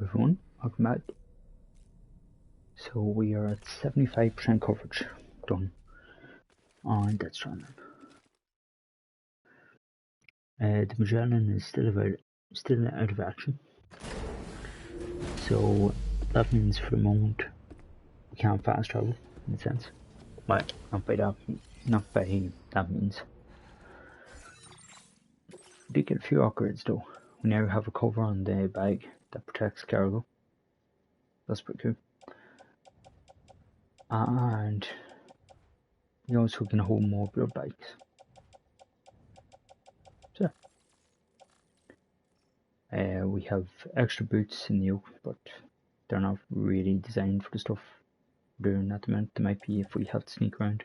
everyone, welcome back. So we are at 75% coverage done on Death Stranding. The Magellan is still out of action. So that means for the moment we can't fast travel in a sense. But not by that means. We did get a few upgrades though. We now have a cover on the bag that protects cargo. That's pretty cool. And we also can hold more blood bags. So we have extra boots in the yoke, but they're not really designed for the stuff we're doing at the moment. They might be if we have to sneak around.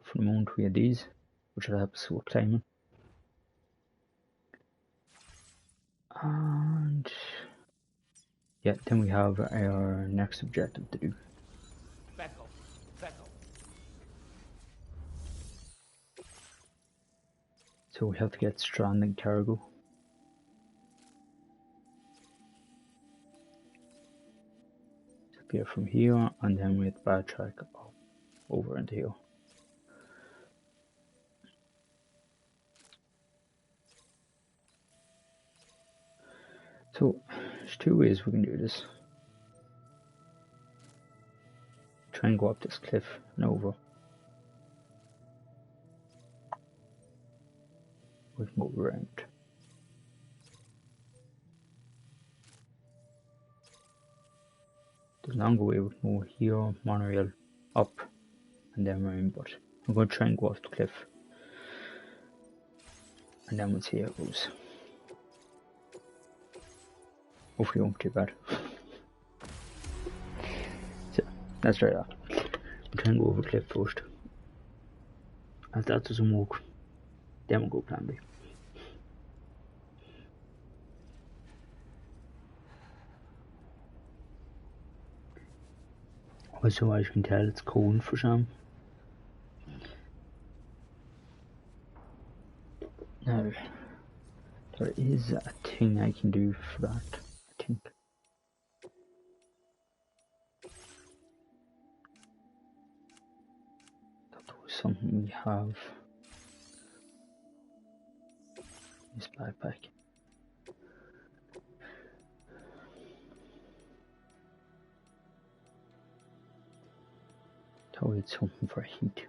For the moment we have these, which will help us with climbing. And yeah, then we have our next objective to do. So we have to get Stranding cargo. So get from here, and then we have to backtrack over into here. So there's two ways we can do this. Try and go up this cliff and over. We can go around. The longer way we can go here, monorail up and then around, but I'm going to try and go off the cliff and then we'll see how it goes. Hopefully it won't be too bad. So let's try that. We'll try and go over the cliff first. If that doesn't work, then we'll go plan B. Also, as you can tell, it's cold for some. Now, there is a thing I can do for that, I think. That was something we have. This backpack. Oh, it's something for heat.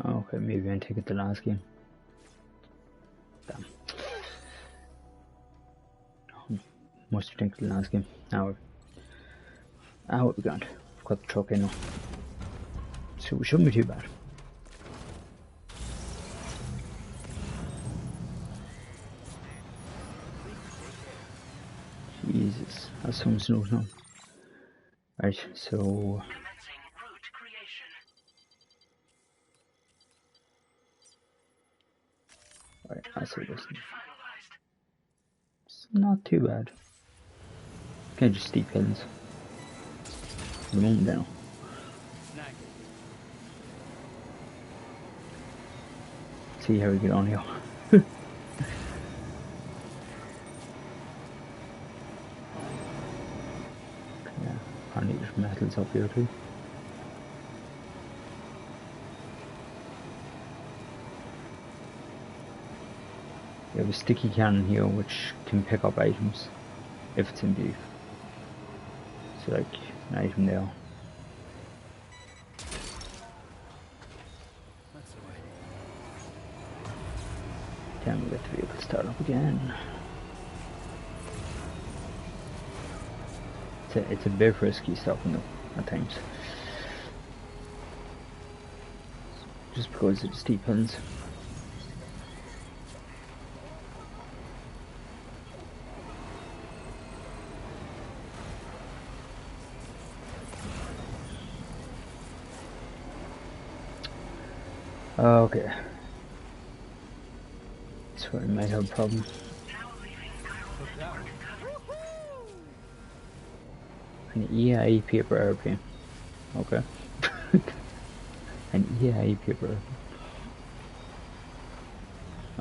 Okay, maybe I'll take it the last game. Damn. Must have taken the last game. Now we're gone. I've got the truck in now. So we shouldn't be too bad. Jesus, that's some snow now. Right, so right, I see this. It's not too bad. Okay, just steep hills. For the moment now. See how we get on here. Apparently there's metals up here too. We have a sticky cannon here which can pick up items if it's in view. So like an item there. Then we get the vehicle start up again. It's a bit risky stopping though at times. Just because of the steep hills. Okay. That's where I might have a problem. An EIA paper airplane. Okay. An EIA paper airplane.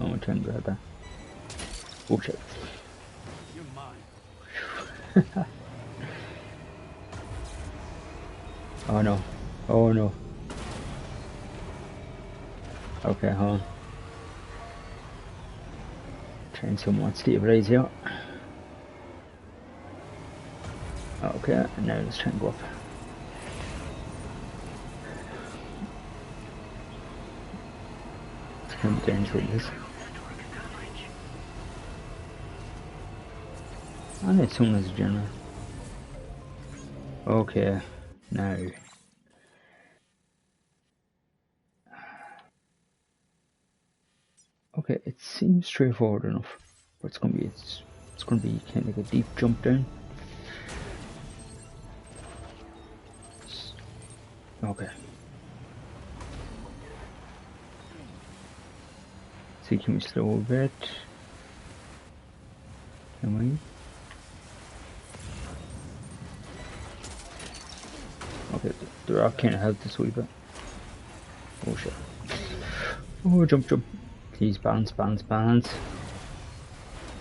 I want to try and grab that. Oh shit. You're mine. Oh no. Oh no. Okay, hold on. Trying somewhat stabilize here. Okay, and now let's try and go up. It's kind of dangerous this. I need someone as a general. Okay, now. Okay, it seems straightforward enough, but it's gonna be kind of like a deep jump down. Okay. See, can we slow a bit? Can we? Okay, the rock kind of helped us a wee bit. Oh shit. Oh, jump, jump. Please balance, balance, balance.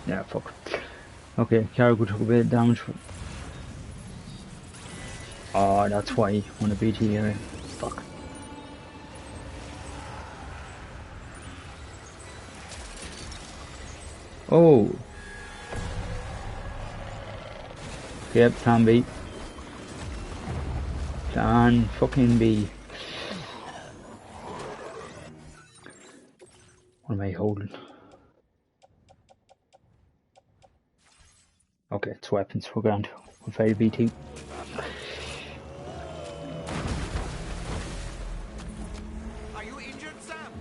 Yeah, fuck. Okay, cargo took a bit of damage. Oh, that's why I want to beat here. Fuck. Oh. Yep, plan B. Plan fucking B. What am I holding? Okay, it's weapons. We're going to. We're very BT. Are you injured, Sam?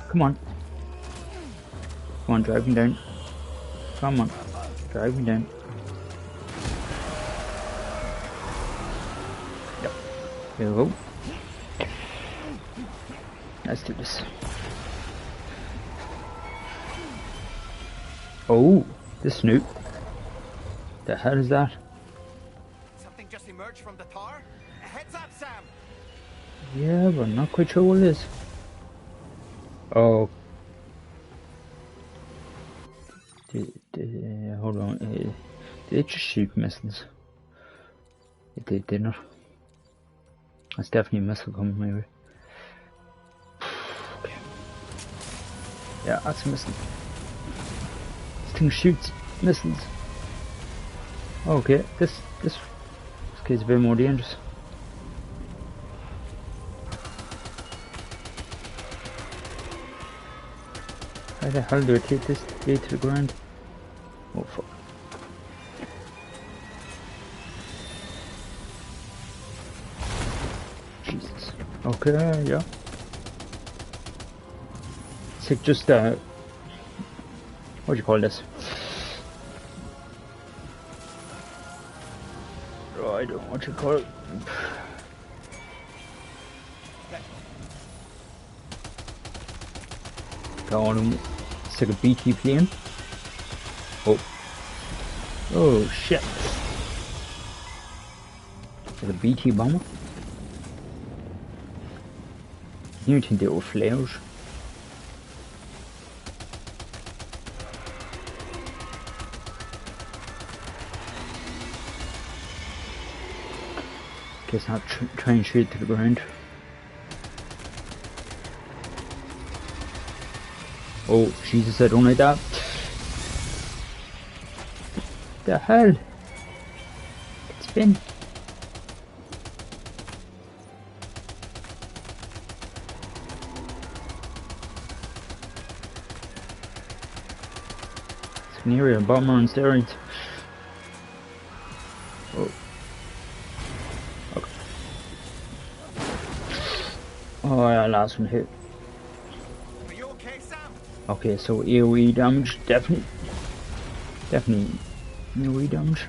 Come on. Come on, drive me down. Come on. Drive me down. Yep. Here we go. Let's do this. Oh, the snoot. The hell is that? Something just emerged from the tar? Heads up, Sam! Yeah, but I'm not quite sure what it is. Oh. Hold on. Did it just shoot missiles? It did not. That's definitely a missile coming maybe. Okay. Yeah, that's a missile. This thing shoots missiles. Okay, this kid's a bit more dangerous. How the hell do I take this gate to the ground? Oh fuck. Jesus. Okay, yeah. It's like just what do you call this? Oh, I don't know what you call it. Go on, it's like a BT plane. Oh. Oh shit. Like a BT bomber. You think they were flares? Guess not try and shoot to the ground. Oh Jesus, I don't like that. The hell? It's been. It's an area bomber on steroids. Oh. Okay. Oh yeah, last one hit. Are you okay, Sam? Okay, so AoE damage, definitely AoE damage.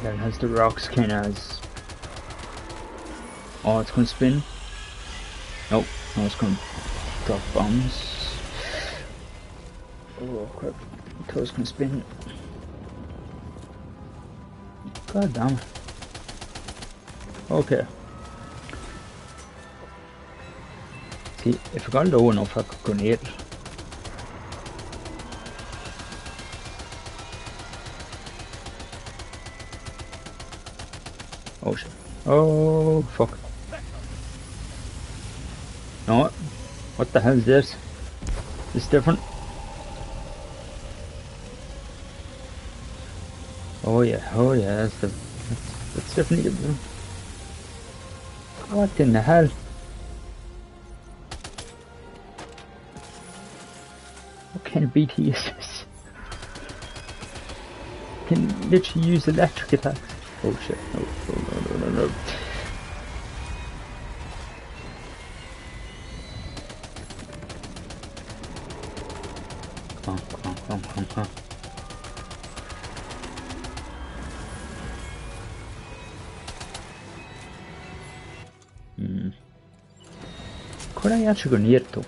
That has the rocks kind of as... Oh, it's gonna spin. Nope, no, it's gonna drop bombs. Oh crap, I thought it was gonna spin. God damn it. Okay. See, if I got low enough I could grenade it. Oh shit. Oh fuck. No, what the hell is this? It's different. Oh yeah, that's definitely different. What in the hell? What kind of BT is this? Can literally use electric attacks. Oh shit, no. Come on. Could I actually go near it though?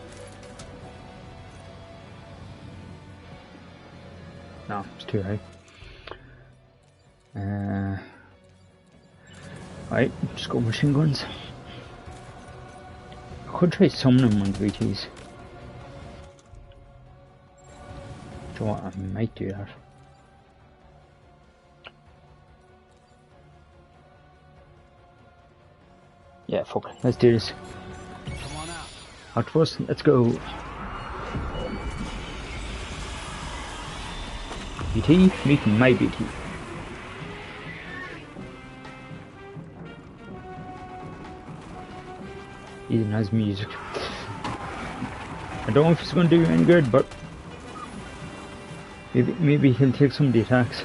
No, it's too high. Right, just go machine guns. I could try summoning one of the VTs. Do you know what? I might do that. Yeah, fuck it. Let's do this. Come on out. Out first, let's go. BT, meeting my BT. Even has music. I don't know if it's going to do any good, but maybe he'll take some of the attacks.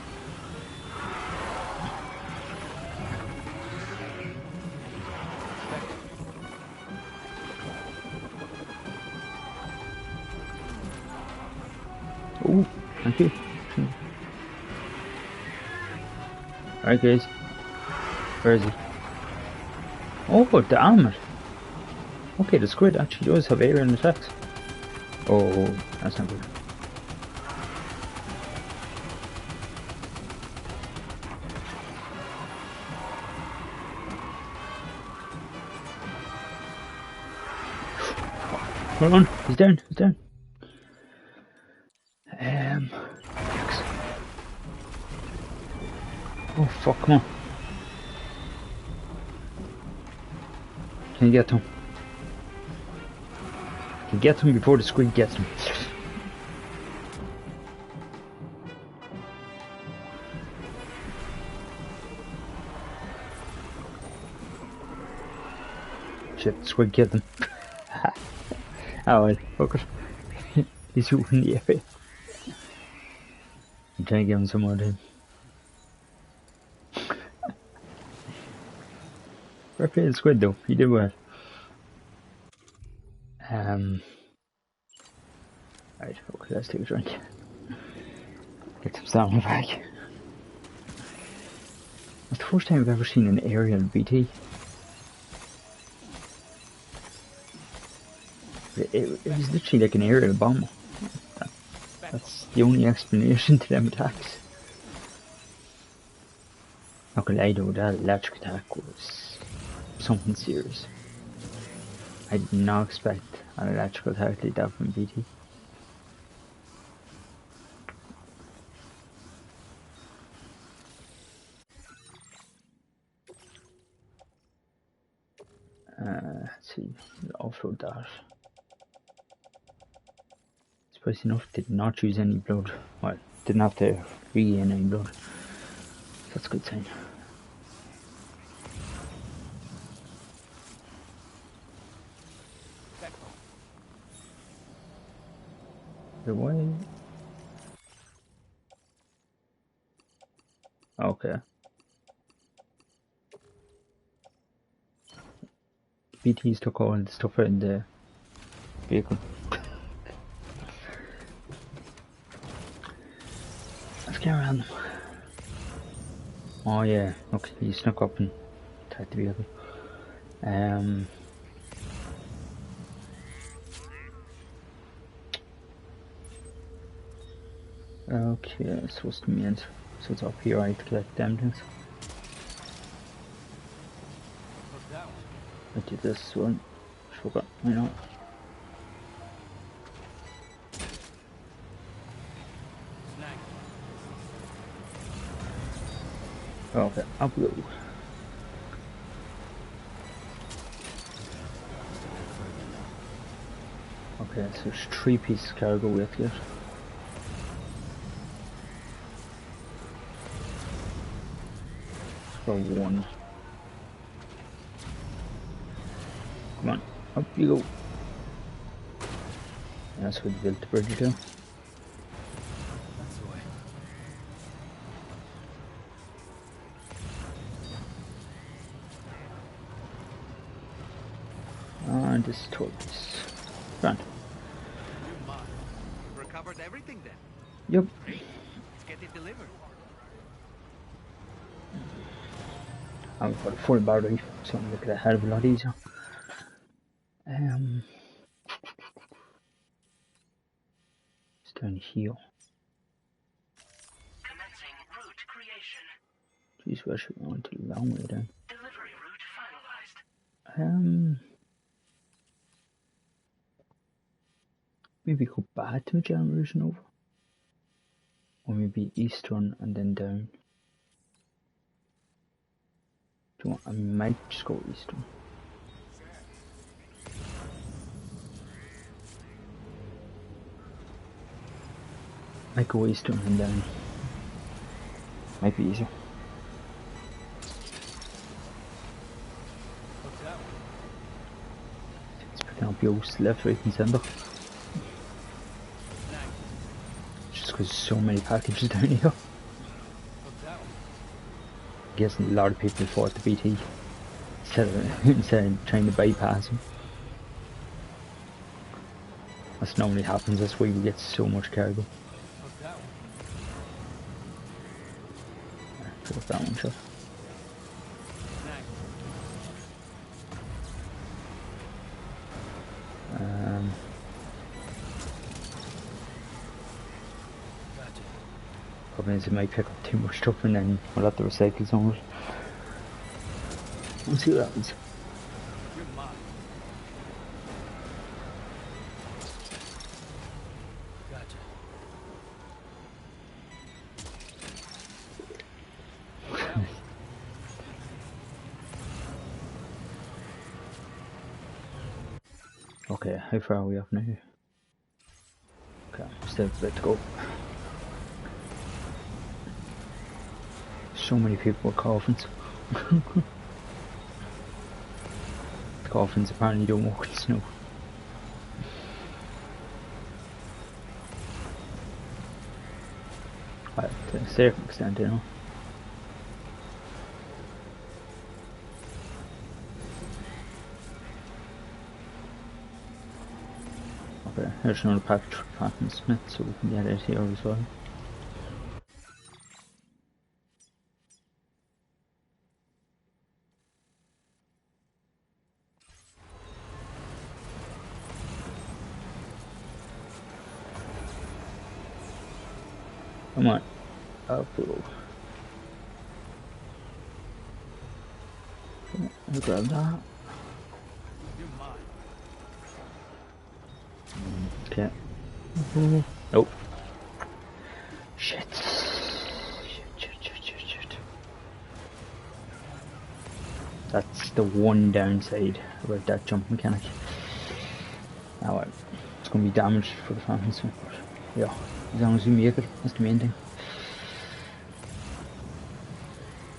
Oh, thank you. Alright guys, where is he? Oh, damn it! Okay, the squid actually does have aerial attacks. Oh, that's not good. Hold on, he's down. Oh fuck, come on. Can you get to him? Can you get to him before the squid gets him? Shit, the squid killed him. Oh well, fuck it. He's shooting the FA. I'm trying to give him some more time. Fair play to the squid though, he did well. Right, okay, let's take a drink. Get some stamina back. It's the first time I've ever seen an aerial BT. It was literally like an aerial bomb. That's the only explanation to them attacks. Not gonna lie though, that electric attack was something serious. I did not expect an electrical attack like that from BT. Let's see, offload that. Surprisingly enough, did not use any blood. Well, didn't have to regain any blood. That's a good sign. The way. Okay. BT's took all the stuff out in the vehicle. Let's get around them. Oh yeah, look, he snuck up and attacked the vehicle. Okay, so what's the means? So it's up here, I have to collect them things. What's that one? I did this one. Forgot, I know. Snag. Okay, up we go. Okay, so there's 3 pieces of cargo we have to get. For 1. Come on, up you go. That's what we built the bridge to. That's the way. And this tortoise. Grand. You must. Recovered everything then. Yep. Let's get it delivered. I've got a full battery, so I'm making it a hell of a lot easier. It's down here. Commencing route creation. Jeez, where should we want to long way down? Delivery route finalized. Maybe go back to Generation over. Or maybe eastern and then down. Do you want, I might just go eastern. Might go eastern and down. Might be easier. What's that one? It's picking up yours left, right and centre. Snag. Just because there's so many packages down here. What's that one? I'm guessing a lot of people fought the BT instead of trying to bypass them. That's normally happens, that's why we get so much cargo. What's that one? Pick up that one, sure. Snag. Gotcha. Problem is it might pick up too much stuff and then we'll have to recycle some of it. We'll see what happens. You're mine. Gotcha. What's that one? Okay, how far are we up now? Okay, still let's go. So many people with coffins. Coffins apparently don't walk in snow. Well, to a certain extent, you know. Okay, there's another package for Captain Smith, so we can get it here as well. Come on, up we go. I'll grab that. You're mine. Okay. Nope. Shit. Shit. That's the one downside about that jump mechanic. Now it's gonna be damaged for the fans, but yeah, as long as we make it, that's the main thing.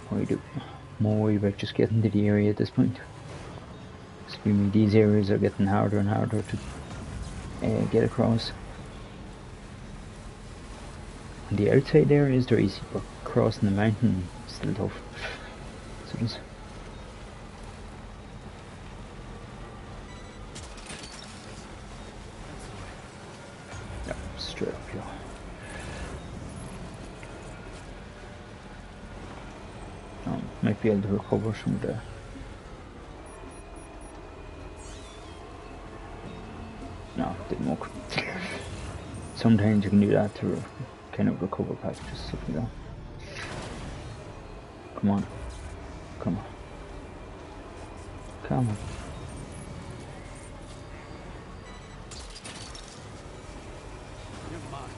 What do we do? More worried about just getting to the area at this point. Extremely, these areas are getting harder and harder to get across. On the outside areas they're easy, but crossing the mountain is still tough. So just yep, straight up here. Might be able to recover some of the... No, it didn't work. Sometimes you can do that to kind of recover packages, stuff like that. Come on. Come on. Come on. Never mind.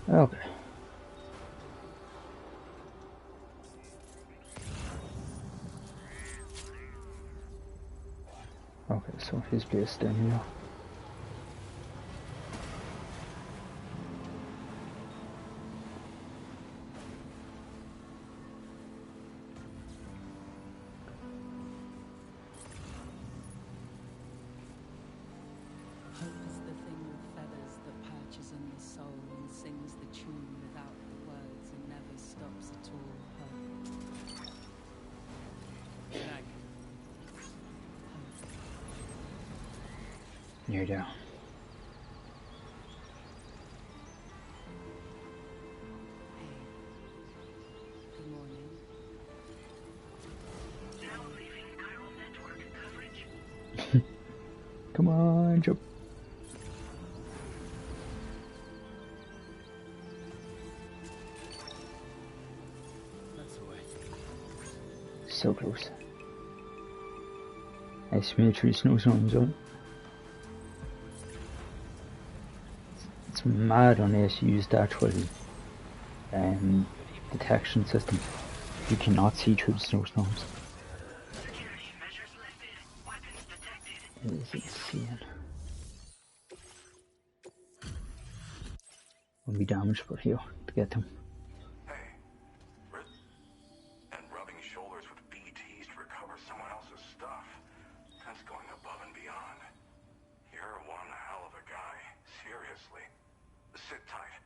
Okay. Okay, so his base down here. Hope is the thing with feathers that perches in the soul and sings the tune without the words and never stops at all. Hope. Thank you. Near down. Hey. Good morning. Now leaving chiral network coverage. Come on, jump. That's the way. So close. Asymmetry snowstorms on. It's mad on ASU's the actual detection system. You cannot see through the snowstorms. Security measures lifted. Weapons detected. It is insane. Will be damaged for here to get them. Hey, and rubbing shoulders with BTs to recover someone else's stuff. That's going above and beyond. You're one hell of a guy. Seriously. Sit tight.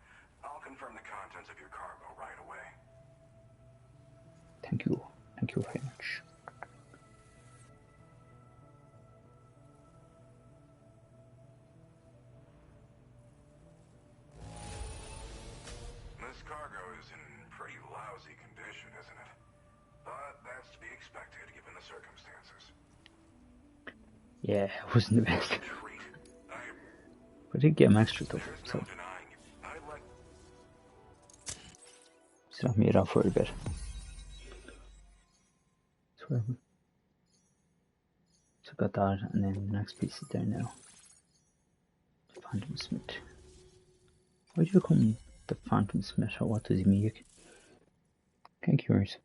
I'll confirm the contents of your cargo right away. Thank you. Thank you very much. This cargo is in pretty lousy condition, isn't it? But that's to be expected given the circumstances. Yeah, it wasn't the best. Treat. But I did get him extra stuff, There's so no denying it. I'd like it's not made up for a bit. So got that, and then the next piece is there now. Phantom Smith. Why do you call him the Phantom Smith, or what does he make? Kind of curious.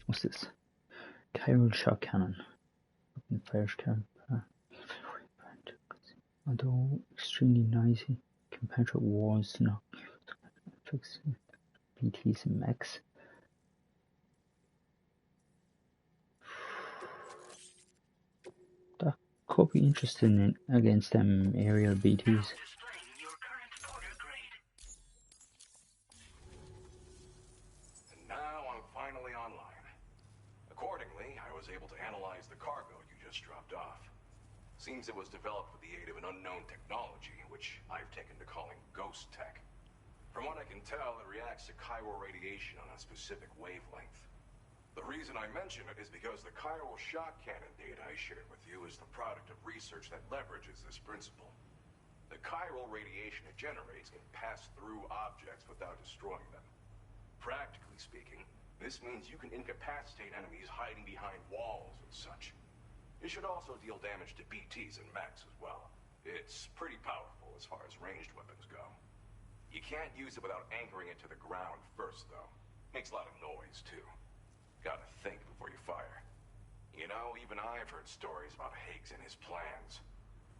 What's this? Chiral shot cannon. Open fire cannon. Although extremely noisy compared to wars, no. Fix BTs and mechs. That could be interesting against them aerial BTs. Displaying your current order grade. And now I'm finally online. Accordingly, I was able to analyze the cargo you just dropped off. Seems it was developed with the aid of an unknown technology, which I've taken to calling ghost tech. From what I can tell, it reacts to chiral radiation on a specific wavelength. The reason I mention it is because the chiral shock cannon data I shared with you is the product of research that leverages this principle. The chiral radiation it generates can pass through objects without destroying them. Practically speaking, this means you can incapacitate enemies hiding behind walls and such. It should also deal damage to BTs and mechs as well. It's pretty powerful as far as ranged weapons go. You can't use it without anchoring it to the ground first, though. Makes a lot of noise, too. Gotta think before you fire. You know, even I've heard stories about Higgs and his plans.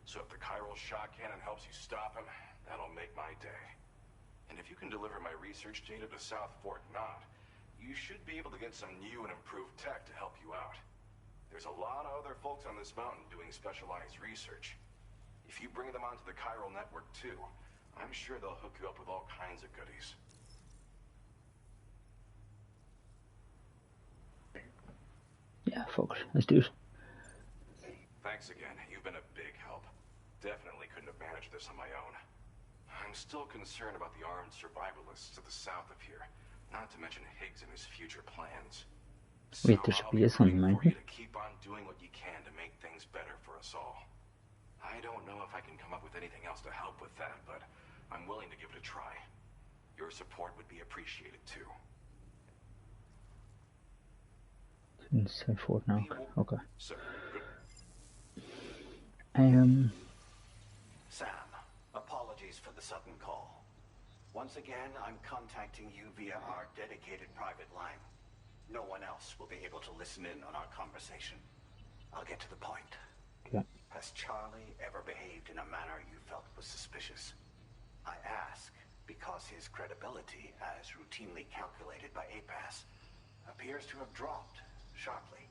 So if the chiral shock cannon helps you stop him, that'll make my day. And if you can deliver my research data to South Fort Knott, you should be able to get some new and improved tech to help you out. There's a lot of other folks on this mountain doing specialized research. If you bring them onto the chiral network too, I'm sure they'll hook you up with all kinds of goodies. Yeah, fuck it. Let's do it. Thanks again. You've been a big help. Definitely couldn't have managed this on my own. I'm still concerned about the armed survivalists to the south of here, not to mention Higgs and his future plans. So Wait, there should I'll be be something, rooting might for you there? to keep on doing what you can to make things better for us all. I don't know if I can come up with anything else to help with that, but I'm willing to give it a try. Your support would be appreciated too. Inside Fort now. Okay. So, good. Sam, apologies for the sudden call. Once again, I'm contacting you via our dedicated private line. No one else will be able to listen in on our conversation. I'll get to the point. Okay. Has Charlie ever behaved in a manner you felt was suspicious? I ask because his credibility, as routinely calculated by APAS, appears to have dropped sharply.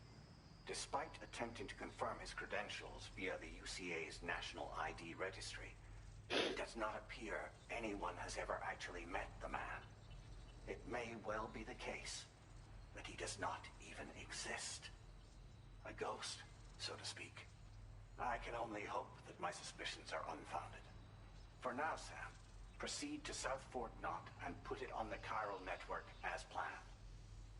Despite attempting to confirm his credentials via the UCA's National ID Registry, it does not appear anyone has ever actually met the man. It may well be the case that he does not even exist. A ghost, so to speak. I can only hope that my suspicions are unfounded. For now, Sam, proceed to South Fort Knot and put it on the chiral network as planned.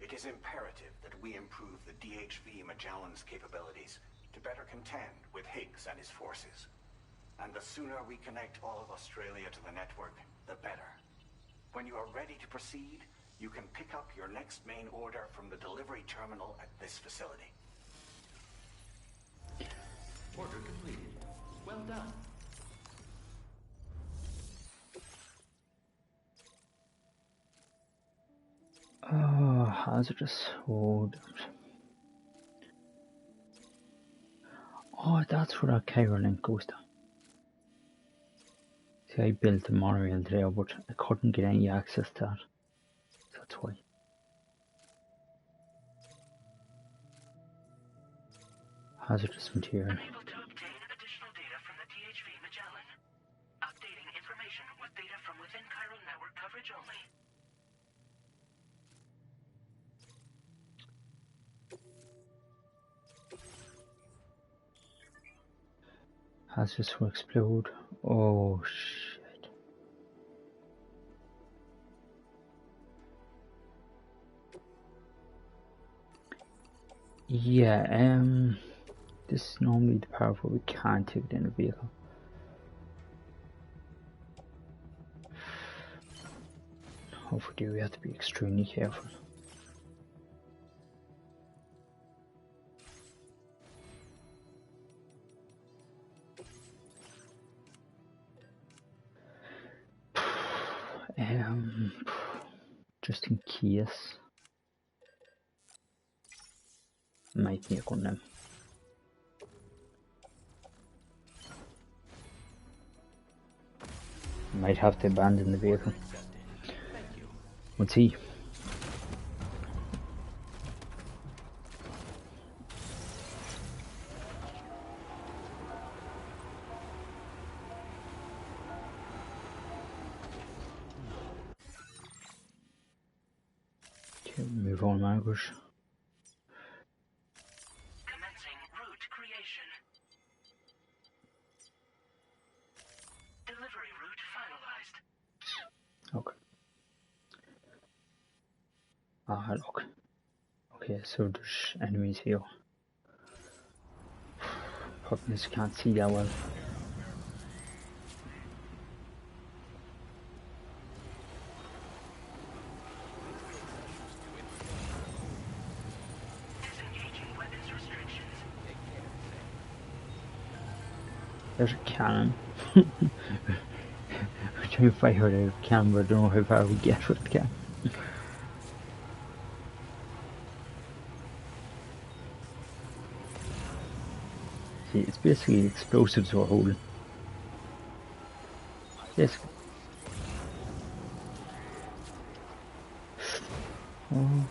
It is imperative that we improve the DHV Magellan's capabilities to better contend with Higgs and his forces. And the sooner we connect all of Australia to the network, the better. When you are ready to proceed, you can pick up your next main order from the delivery terminal at this facility. Order completed. Well done. Oh, hazardous. Oh, damn. Oh, that's where that chiral link goes to. See, I built a monorail there, but I couldn't get any access to that. That's why. Hazardous material. Unable to obtain additional data from the DHV Magellan. Updating information with data from within chiral network coverage only. Hazardous will explode. Oh shit. Yeah, this is normally the part where we can't take it in a vehicle. If we do, we have to be extremely careful. Just in case. Might make one now. Might have to abandon the vehicle. Let's see. Okay, move on, Margaret. Commencing route creation. Delivery route finalized. Okay. Ah, look. Okay, so there's enemies here. Problem is, can't see that well. Disengaging weapons restrictions. There's a cannon. We're trying to fire out a cannon, but I don't know how far we get with the cannon. See, it's basically explosives we're holding. Yes. Oh.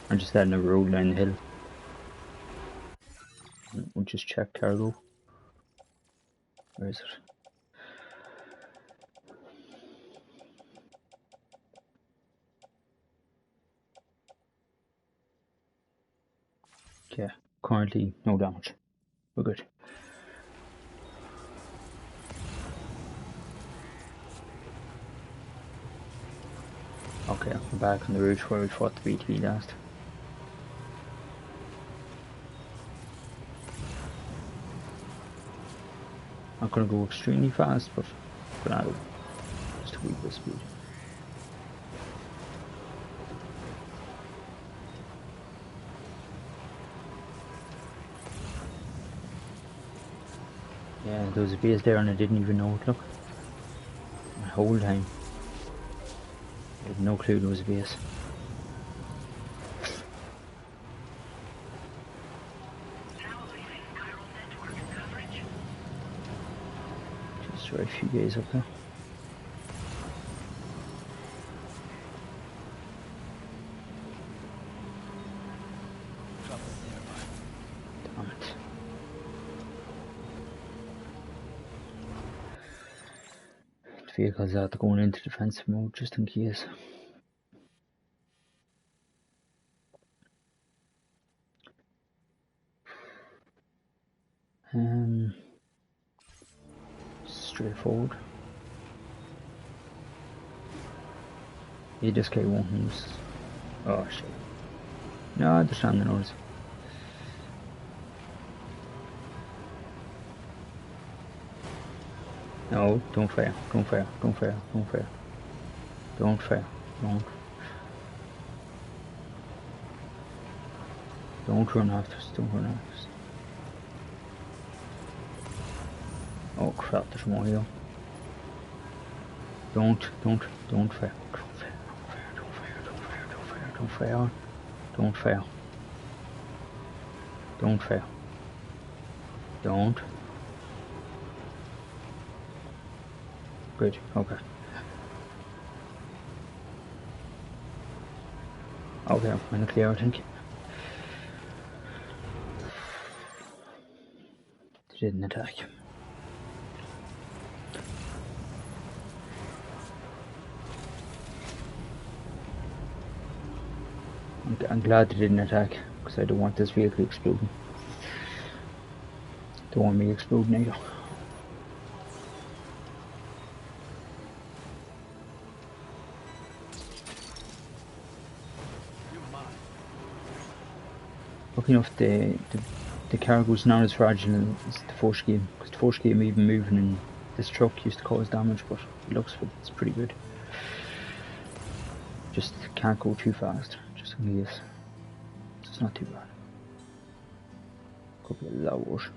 I'm just letting it roll down the hill. check cargo. Where is it? Okay, currently no damage. We're good. Okay, we're back on the route where we fought the BT last. Not gonna go extremely fast, but gonna add just a wee bit of speed. Yeah, there was a base there and I didn't even know it, look. The whole time. I had no clue there was a base. Just right a few days up there. Damn it. The vehicles are going into defensive mode just in case. Straightforward. You just get one. Oh shit. No, they're stranding on us. No, don't fire, don't fire, don't fire, don't fire. Don't fire, don't. Don't run after us, don't run after us. Oh crap, there's more here. Don't fire. Don't fire, don't fire, don't fire, don't fire, don't fire, don't fire. Don't fire. Don't fire. Don't. Good, okay. Okay, I'm in the clear, I think. They didn't attack. I'm glad they didn't attack, because I don't want this vehicle exploding. Don't want me exploding either. Lucky enough, the cargo's not as fragile as the first game, because the first game even moving in this truck used to cause damage, but it looks like it's pretty good. Just can't go too fast, just in case. It's not too bad. Could be a lot worse.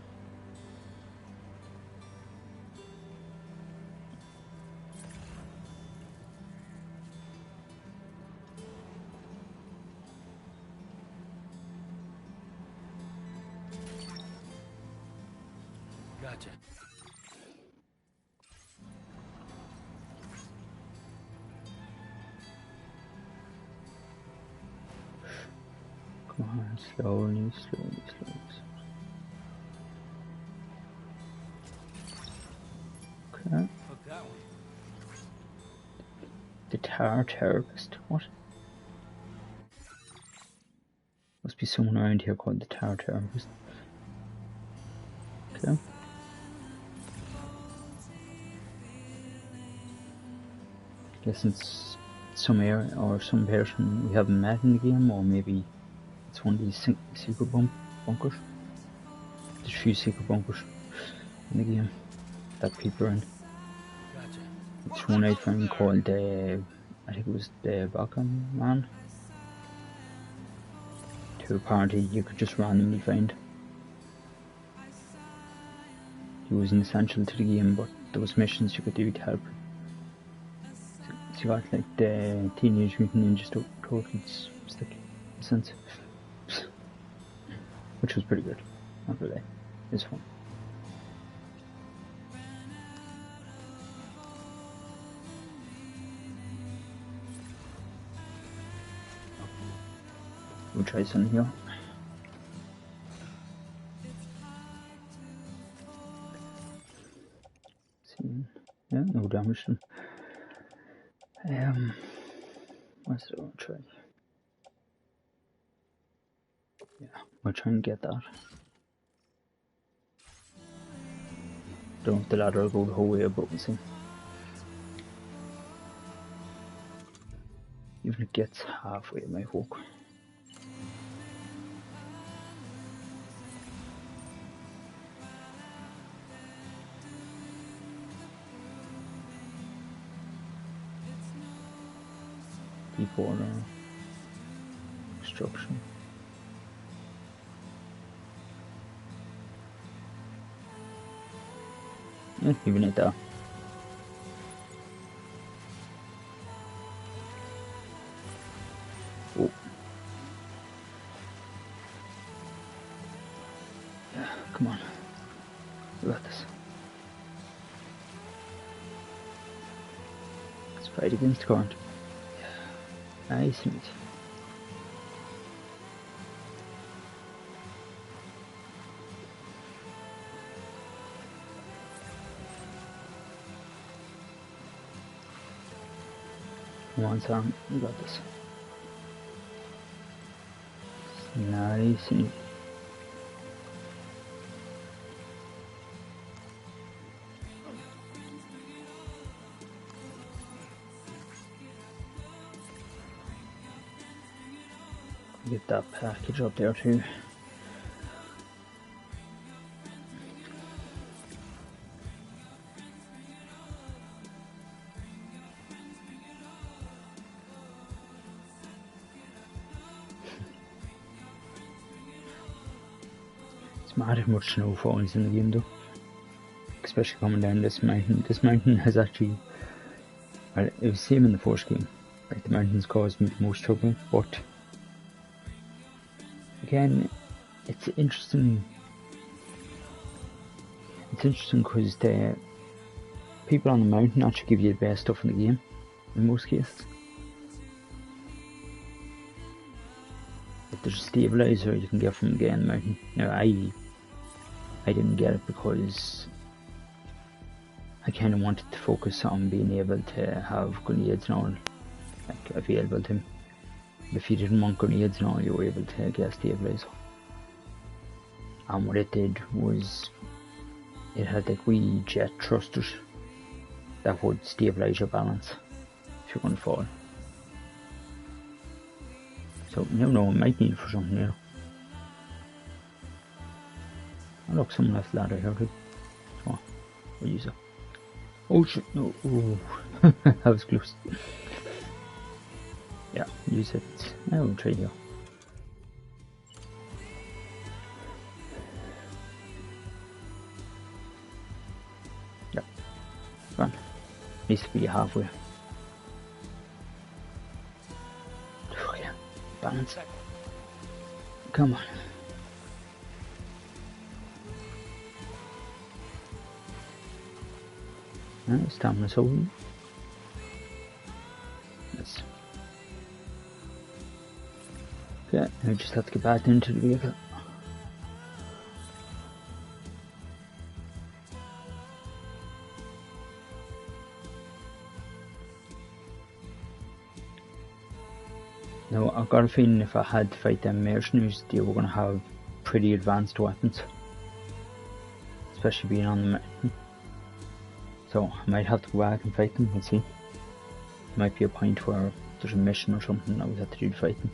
Gotcha. Come on, slowly, slowly, slowly. Okay. Hook that one. The Tar Terrorist. What? Must be someone around here called the Tar Terrorist. Okay. Guess it's some area or some person we haven't met in the game, or maybe it's one of these secret bunkers. There's a few secret bunkers in the game that people are in. Gotcha. It's one I found called I think it was the Balkan Man. Who apparently you could just randomly find. He wasn't essential to the game, but there was missions you could do to help. So you got like the Teenage Mutant Ninja Turtles stick, in a sense. Which was pretty good, not really. It's fun. We'll try something here. Yeah, no damage to them. What's the other try? Yeah, I'll try and get that. Don't know if the ladder will go the whole way, but we'll see. Even if it gets halfway, it might work. Deep water. Construction. Yeah, even at that. Oh. Yeah, come on. We got this. Let's fight against the current. Yeah. Nice and easy. Come on, Sam. We got this. Nice and easy. Get that package up there too. It's mad how much snow falls in the game though. Especially coming down this mountain. This mountain has actually, well, it was the same in the first game. Like the mountains caused me the most trouble, but again, it's interesting. It's interesting because the people on the mountain actually give you the best stuff in the game, in most cases. Like there's a stabilizer you can get from the mountain. Now I didn't get it because I kind of wanted to focus on being able to have grenades and all like available to him. If you didn't want grenades and all, you were able to get a stabilizer. And what it did was it had like wee jet thrusters that would stabilize your balance if you're going to fall. So you never know, it might need it for something, you know. Oh look, someone left the ladder here too. Oh, we'll use it. Oh shit, no, oh, that was close. Yeah, use it. I will trade you. Yep, run. Needs to be halfway. Okay, balance. Come on. Stamina's holding. Yes. Okay, I just have to get back into the vehicle. Now, I've got a feeling if I had to fight them mercenaries, they were going to have pretty advanced weapons. Especially being on the mountain. So, I might have to go back and fight them, we'll see. Might be a point where there's a mission or something that we have to do to fight them.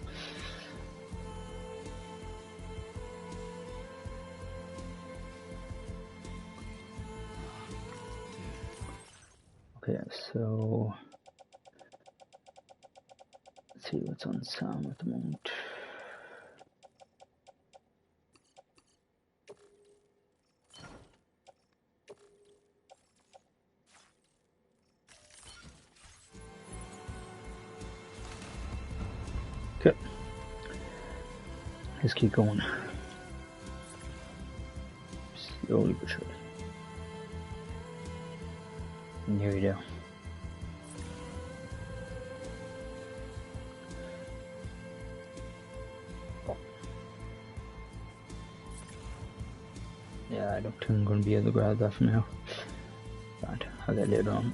Okay, so let's see what's on Sam at the moment. Okay, let's keep going. Slowly but surely. And here we go. Yeah, I don't think I'm going to be able to grab that from now. Right, I'll get later on.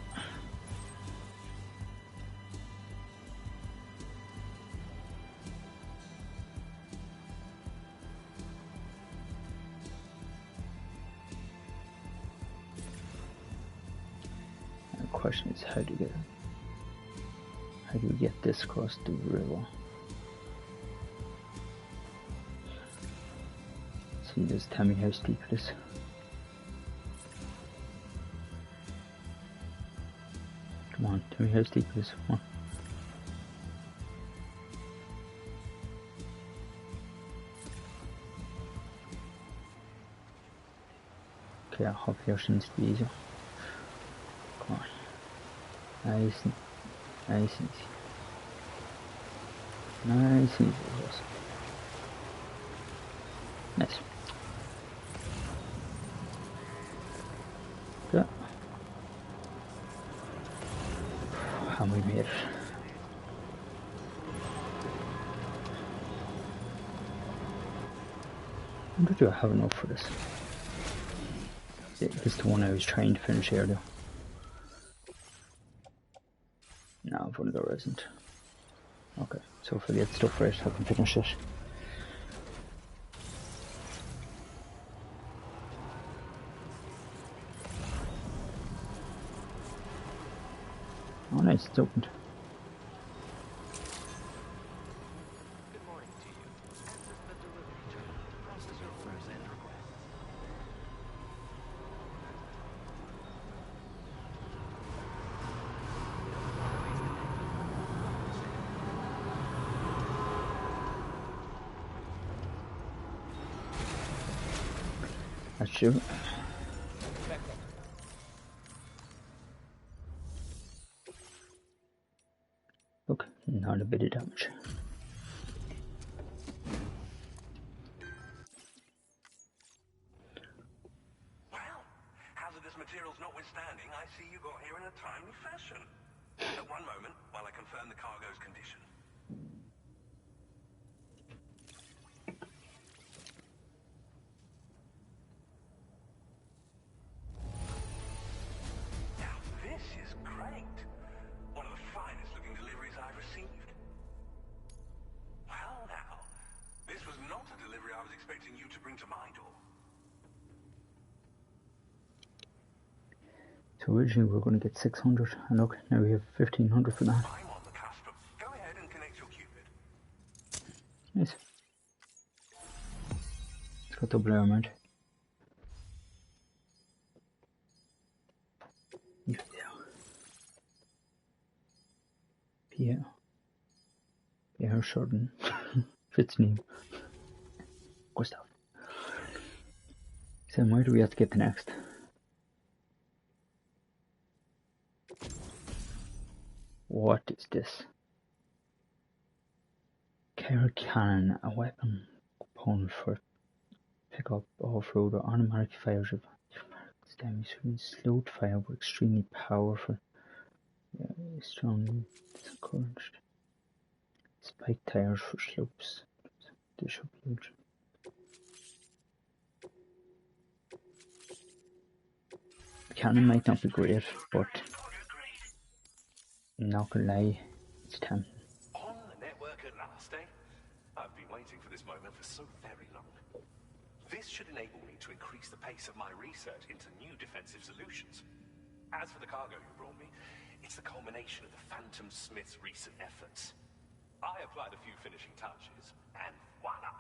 And the question is, how do we get this across the river? See, just tell me how steep it is. Come on, tell me how steep it is. Come on. Okay, hopefully ours seems to be easier. Come on. Nice and easy. Nice and easy. Nice. Yeah. And we made it. I wonder do I have enough for this? Yeah, this is the one I was trying to finish earlier. No, I've only got resin. Okay, so if I get stuff right, I can finish it. Oh nice, it's opened. Good morning to you. Access the delivery terminal to process your first end request. That's true. Look, not a bit of damage. Well, hazardous materials notwithstanding, I see you got here in a timely fashion. At one moment, while I confirm the cargo's condition. Now this is great. One of the finest looking deliveries I've received. Well now, this was not a delivery I was expecting you to bring to my door. So originally we were going to get 600, and look, now we have 1500 for that. I'm on the cusp of... Go ahead and connect your Cupid. Nice. It's got double armament. Yeah. Pierre Chardin. Fits name. Gustave. So where do we have to get the next? What is this? Clair cannon, a weapon component for pickup off-road or automatic fires of damage from slowed fire but extremely powerful. Strongly discouraged. Spike tires for slopes. This should be huge. The cannon might not be great, but not gonna lie, it's tempting. On the network at last, eh? I've been waiting for this moment for so very long. This should enable me to increase the pace of my research into new defensive solutions. As for the cargo you brought me, it's the culmination of the Phantom Smith's recent efforts. I applied a few finishing touches, and voila!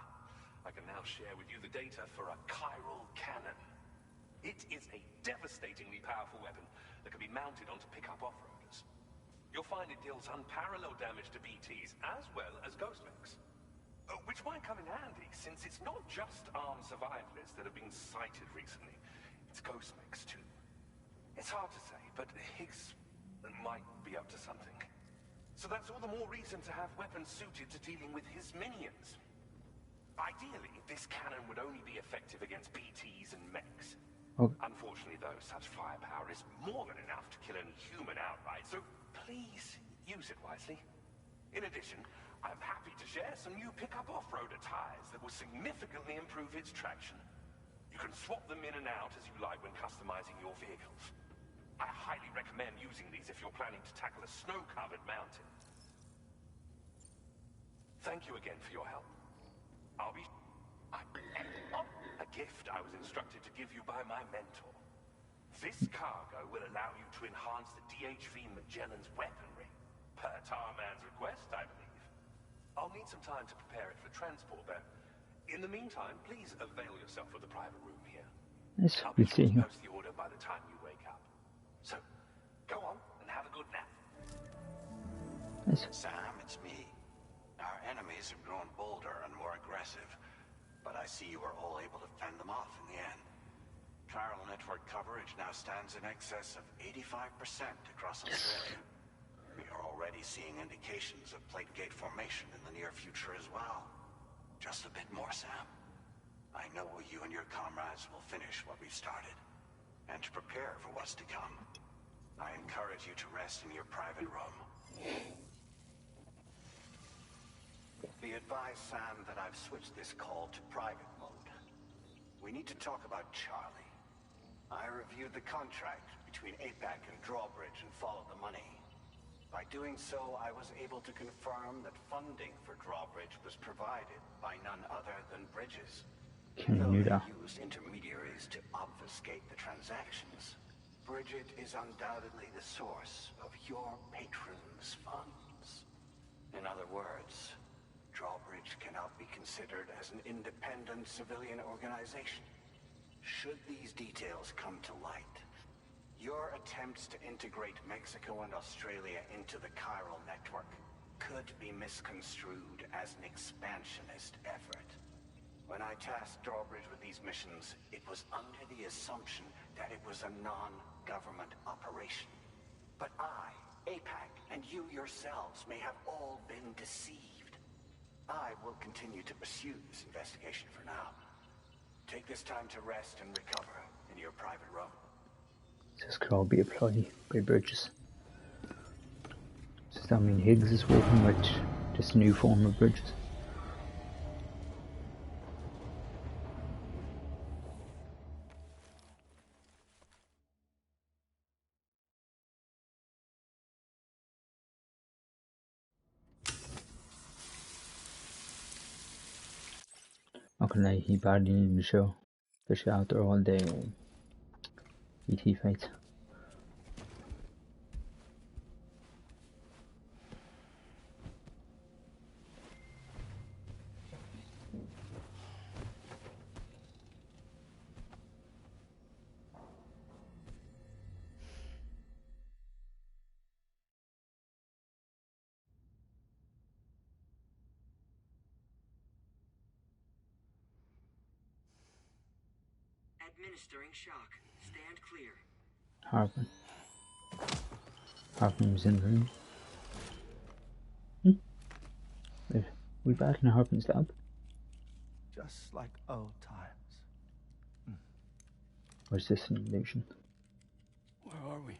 I can now share with you the data for a chiral cannon. It is a devastatingly powerful weapon that can be mounted onto pickup off-roaders. You'll find it deals unparalleled damage to BTs as well as ghost mechs. Which might come in handy, since it's not just armed survivalists that have been sighted recently. It's ghost mechs too. It's hard to say, but Higgs might be up to something. So that's all the more reason to have weapons suited to dealing with his minions. Ideally, this cannon would only be effective against BTs and mechs. Okay. Unfortunately, though, such firepower is more than enough to kill any human outright, so please use it wisely. In addition, I'm happy to share some new pickup off-roader tires that will significantly improve its traction. You can swap them in and out as you like when customizing your vehicles. I highly recommend using these if you're planning to tackle a snow-covered mountain. Thank you again for your help. I'll be... A gift I was instructed to give you by my mentor. This cargo will allow you to enhance the DHV Magellan's weaponry, per Tarman's request, I believe. I'll need some time to prepare it for transport, but in the meantime, please avail yourself of the private room here. Yes, I'll we be sure see to you. post the order by the time you wake up. So, go on and have a good nap. Yes. Sam, it's me. Our enemies have grown bolder and more aggressive, but I see you were all able to fend them off in the end. Chiral network coverage now stands in excess of 85% across Australia. We are already seeing indications of plate gate formation in the near future as well. Just a bit more, Sam. I know you and your comrades will finish what we've started, and to prepare for what's to come. I encourage you to rest in your private room. Be advised, Sam, that I've switched this call to private mode. We need to talk about Charlie. I reviewed the contract between APAC and Drawbridge and followed the money. By doing so, I was able to confirm that funding for Drawbridge was provided by none other than Bridges. Though they used intermediaries to obfuscate the transactions, Bridget is undoubtedly the source of your patron's funds. In other words, Drawbridge cannot be considered as an independent civilian organization. Should these details come to light, your attempts to integrate Mexico and Australia into the chiral network could be misconstrued as an expansionist effort. When I tasked Drawbridge with these missions, it was under the assumption that it was a non-government operation. But I, APAC, and you yourselves may have all been deceived. I will continue to pursue this investigation for now. Take this time to rest and recover in your private room. This could all be applied by Bridges. Does that mean Higgs is working with this new form of Bridges? Not gonna lie, he badly needed the show. Especially after all the ET fights. Administering shock. Stand clear. Harper. Harper was in the room. Wait, we back in Harper's lab? Just like old times. Or is this an illusion? Where are we?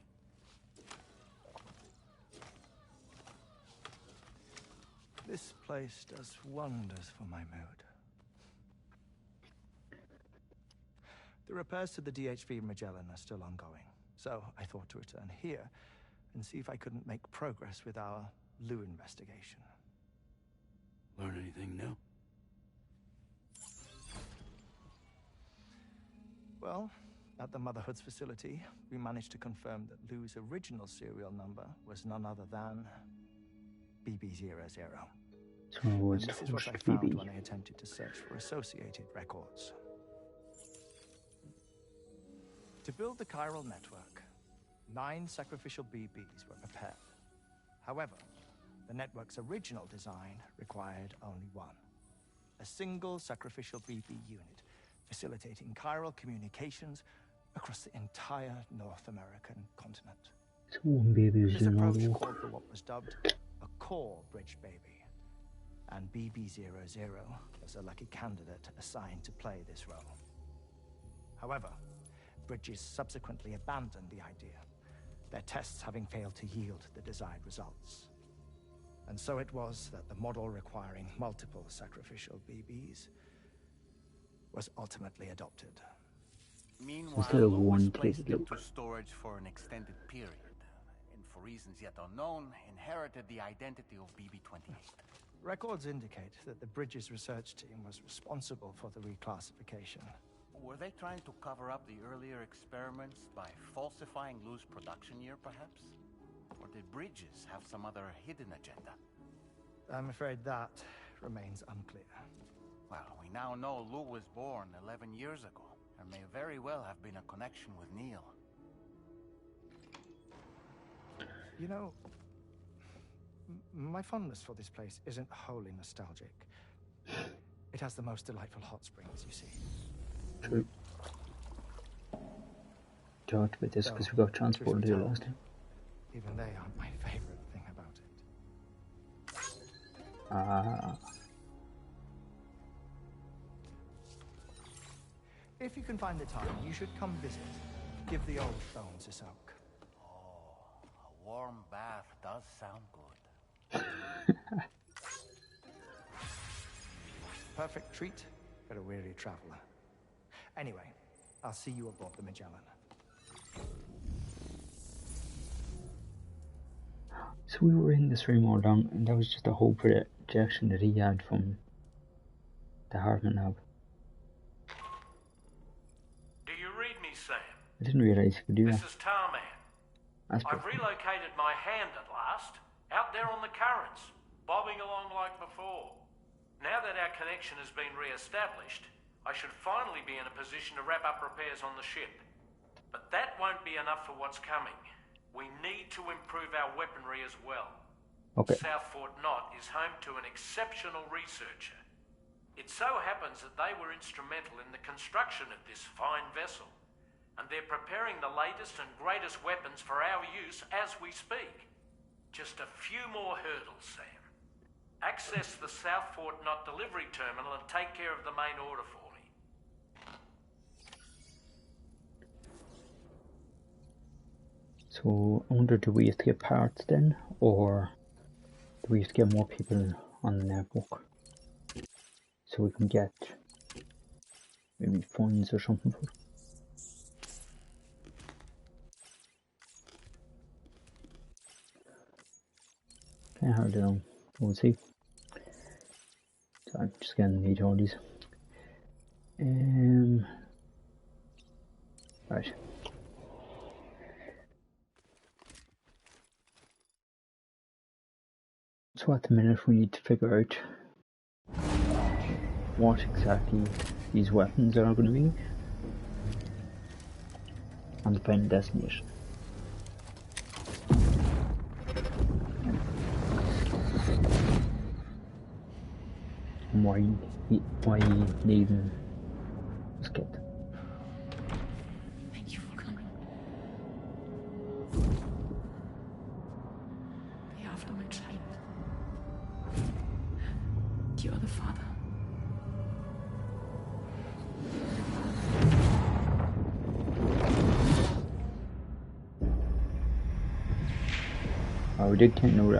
This place does wonders for my mood. The repairs to the DHV Magellan are still ongoing, so I thought to return here and see if I couldn't make progress with our Lou investigation. Learn anything new? Well, at the Motherhood's facility, we managed to confirm that Lou's original serial number was none other than BB00. So it was And this is what I host found BB. when I attempted to search for associated records. To build the chiral network, 9 sacrificial BBs were prepared. However, the network's original design required only one. A single sacrificial BB unit, facilitating chiral communications across the entire North American continent. So one baby was This doing all approach the called work. for what was dubbed a core bridge baby, and BB00 was a lucky candidate assigned to play this role. However, Bridges subsequently abandoned the idea, their tests having failed to yield the desired results. And so it was that the model requiring multiple sacrificial BBs was ultimately adopted. Meanwhile, Instead of Lou was one placed kid, into storage for an extended period, and for reasons yet unknown, inherited the identity of BB-28. Records indicate that the Bridges research team was responsible for the reclassification. Were they trying to cover up the earlier experiments by falsifying Lou's production year, perhaps? Or did Bridges have some other hidden agenda? I'm afraid that remains unclear. Well, we now know Lou was born 11 years ago. There may very well have been a connection with Neil. You know, my fondness for this place isn't wholly nostalgic. It has the most delightful hot springs, you see. True. Talked about this because we got transported here last time. Even they aren't my favorite thing about it. Ah. If you can find the time, you should come visit. Give the old bones a soak. Oh, a warm bath does sound good. Perfect treat for a weary traveler. Anyway, I'll see you aboard the Magellan. So we were in this room all along, and that was just a whole projection that he had from the Hartman lab. Do you read me, Sam? I didn't realise you could do that. This is Tarman. That's I've perfect. relocated my hand at last, out there on the currents, bobbing along like before. Now that our connection has been re-established, I should finally be in a position to wrap up repairs on the ship. But that won't be enough for what's coming. We need to improve our weaponry as well. Okay. South Fort Knott is home to an exceptional researcher. It so happens that they were instrumental in the construction of this fine vessel, and they're preparing the latest and greatest weapons for our use as we speak. Just a few more hurdles, Sam. Access the South Fort Knott delivery terminal and take care of the main order for me. So I wonder, do we have to get parts then, or do we have to get more people on the network so we can get maybe funds or something for it? Can't hardly know. We'll see. So I'm just gonna need all these. Right. So at the minute we need to figure out what exactly these weapons are going to be and the final destination. And why needing this kit. Thank you for coming. They are after my child. Your other father. We did kind of know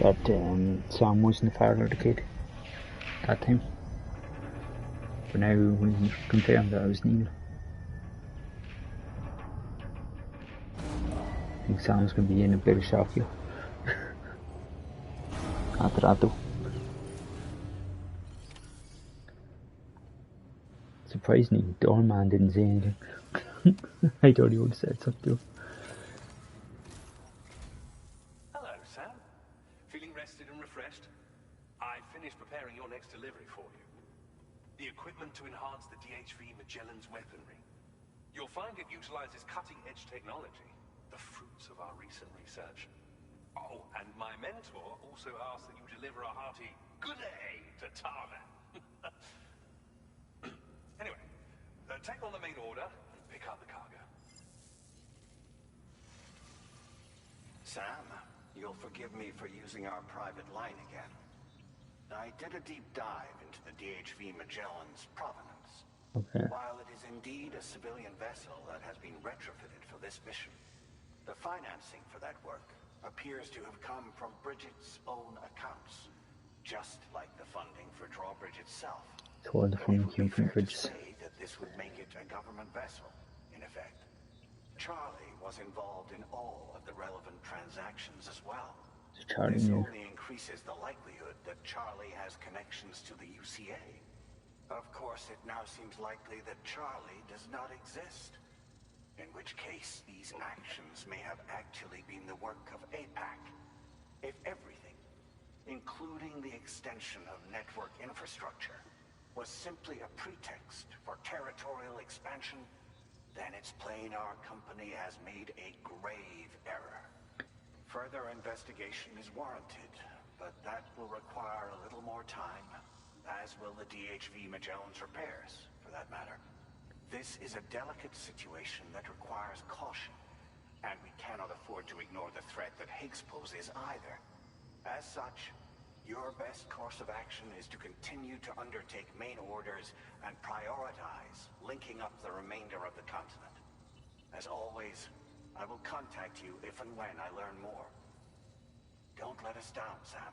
that Sam wasn't the father of the kid that time. But now we confirmed that it was Neil. I think Sam's going to be in a bit of shock here. After that though. Surprisingly, the old man didn't say anything. I thought he would have said something. Hello, Sam. Feeling rested and refreshed? I finished preparing your next delivery for you. The equipment to enhance the DHV Magellan's weaponry. You'll find it utilizes cutting-edge technology, the fruits of our recent research. Oh, and my mentor also asked that you deliver a hearty good day to Tarman. Anyway, take on the main order and pick up the cargo. Sam, you'll forgive me for using our private line again. I did a deep dive into the DHV Magellan's provenance. Okay. While it is indeed a civilian vessel that has been retrofitted for this mission, the financing for that work appears to have come from Bridget's own accounts, just like the funding for Drawbridge itself. So all the It fun would came be from fair to bridges. say that this would make it a government vessel, in effect. Charlie was involved in all of the relevant transactions as well. So Charlie This knew. only increases the likelihood that Charlie has connections to the UCA. Of course, it now seems likely that Charlie does not exist. In which case, these actions may have actually been the work of APAC. If everything, including the extension of network infrastructure, was simply a pretext for territorial expansion, then it's plain our company has made a grave error. Further investigation is warranted, but that will require a little more time, as will the DHV Magellan's repairs, for that matter. This is a delicate situation that requires caution, and we cannot afford to ignore the threat that Higgs poses either. As such, your best course of action is to continue to undertake main orders and prioritize linking up the remainder of the continent. As always, I will contact you if and when I learn more. Don't let us down, Sam.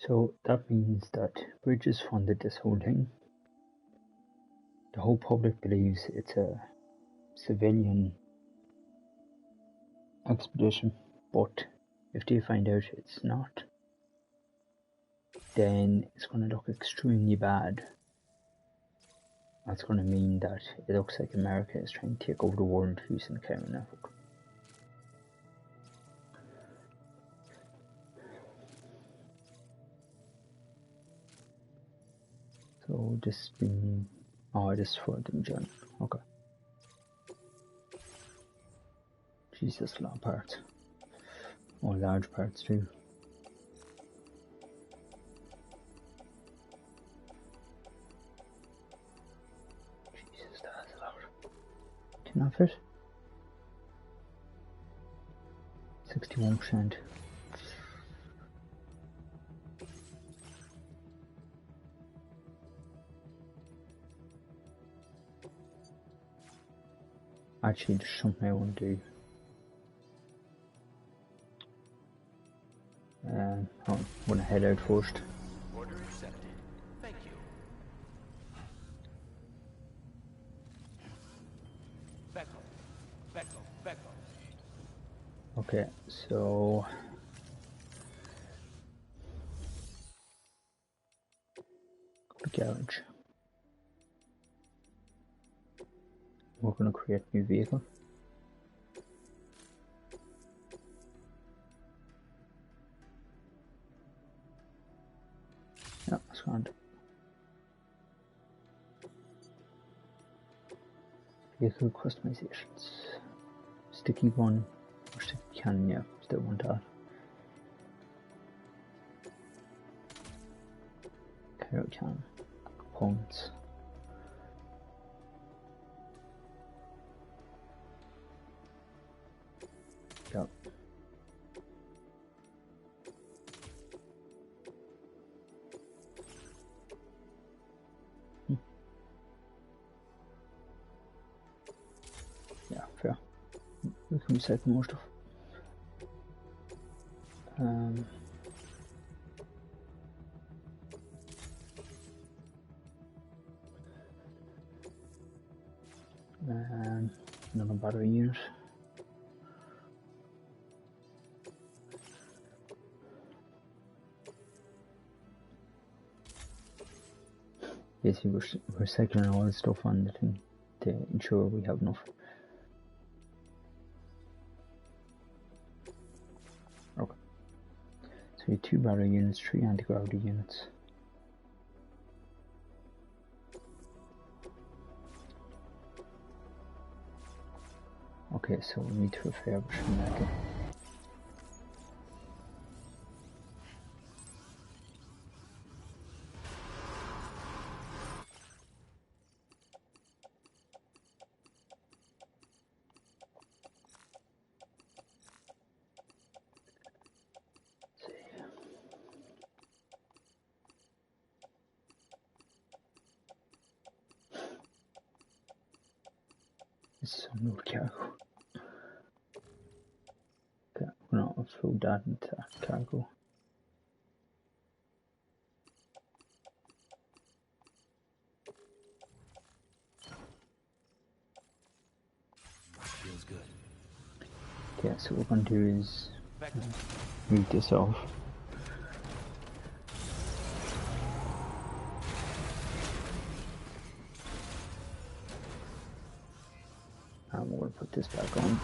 So that means that Bridges funded this whole thing. The whole public believes it's a civilian expedition, but if they find out it's not, then it's going to look extremely bad. That's going to mean that it looks like America is trying to take over the world using the Clair network. So this being, oh, this is for the Magellan. Okay. Jesus, a lot of parts. Oh, large parts too. Jesus, that's a lot. Can I fit? 61%. Actually, there's something I want to do. I'm going to head out first. Order accepted. Thank you. Becco. Okay, so the garage. We're going to create a new vehicle. Yeah, that's grand. Vehicle customizations. Sticky one or sticky cannon, yeah, still want that. Carrot cannon. Components. Yep. Yeah, fair. We can recycle more stuff. Another battery unit. Basically, we're recycling all the stuff on the thing to ensure we have enough. Okay. So we have 2 battery units, 3 anti-gravity units. Okay, so we need to refurbish the metal. This is some new cargo. Okay, we're gonna offload that into that cargo. Okay, so what we're going to do is read this off. And we're going to put this back on.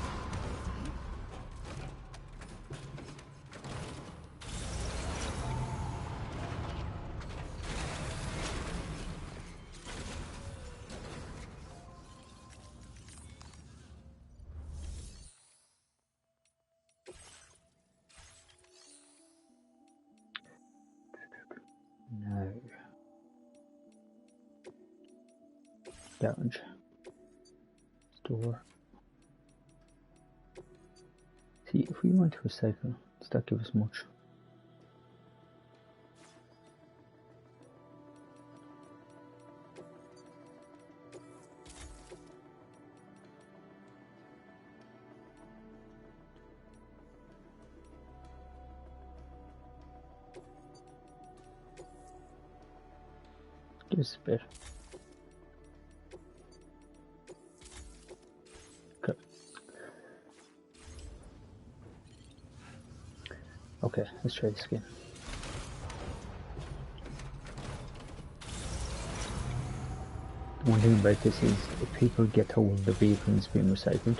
Now, garage, store. See, if we want to recycle, does that give us much? Give us a bit. Okay. Okay, let's try this again. One thing about this is if people get told the vehicle is being recycled,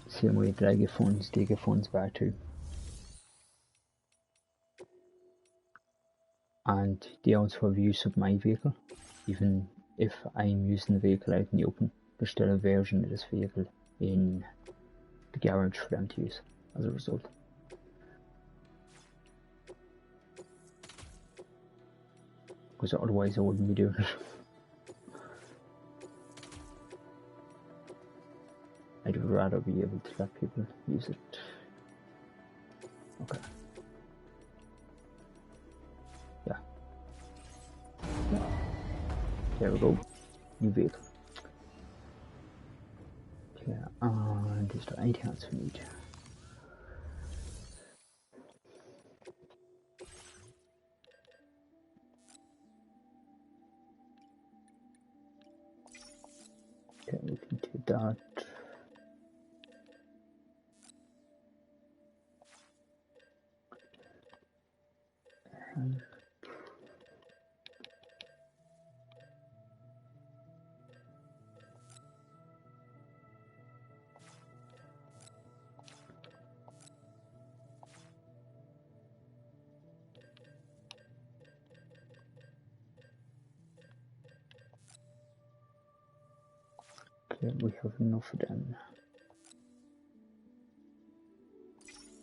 same way that I get funds, they get funds back too. And they also have use of my vehicle. Even if I'm using the vehicle out in the open, there's still a version of this vehicle in the garage for them to use as a result. Because otherwise I wouldn't be doing it. I'd rather be able to let people use it. Okay. Yeah. There we go. New vehicle. Okay, and is there anything else we need? Okay, we can do that. Okay, we have enough of them.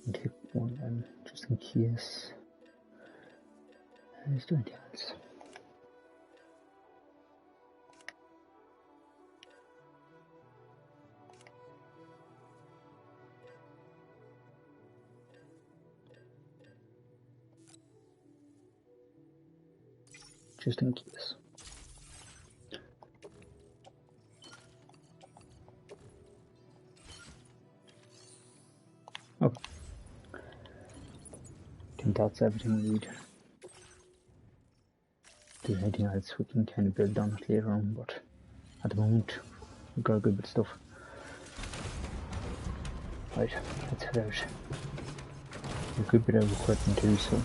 I'll take one of them just in case. Let's do anything else. Just in case. Okay. I think that's everything we need. If there's anything else we can kind of build on it later on, but at the moment we've got a good bit of stuff. Right, let's head out. A good bit of equipment too, so.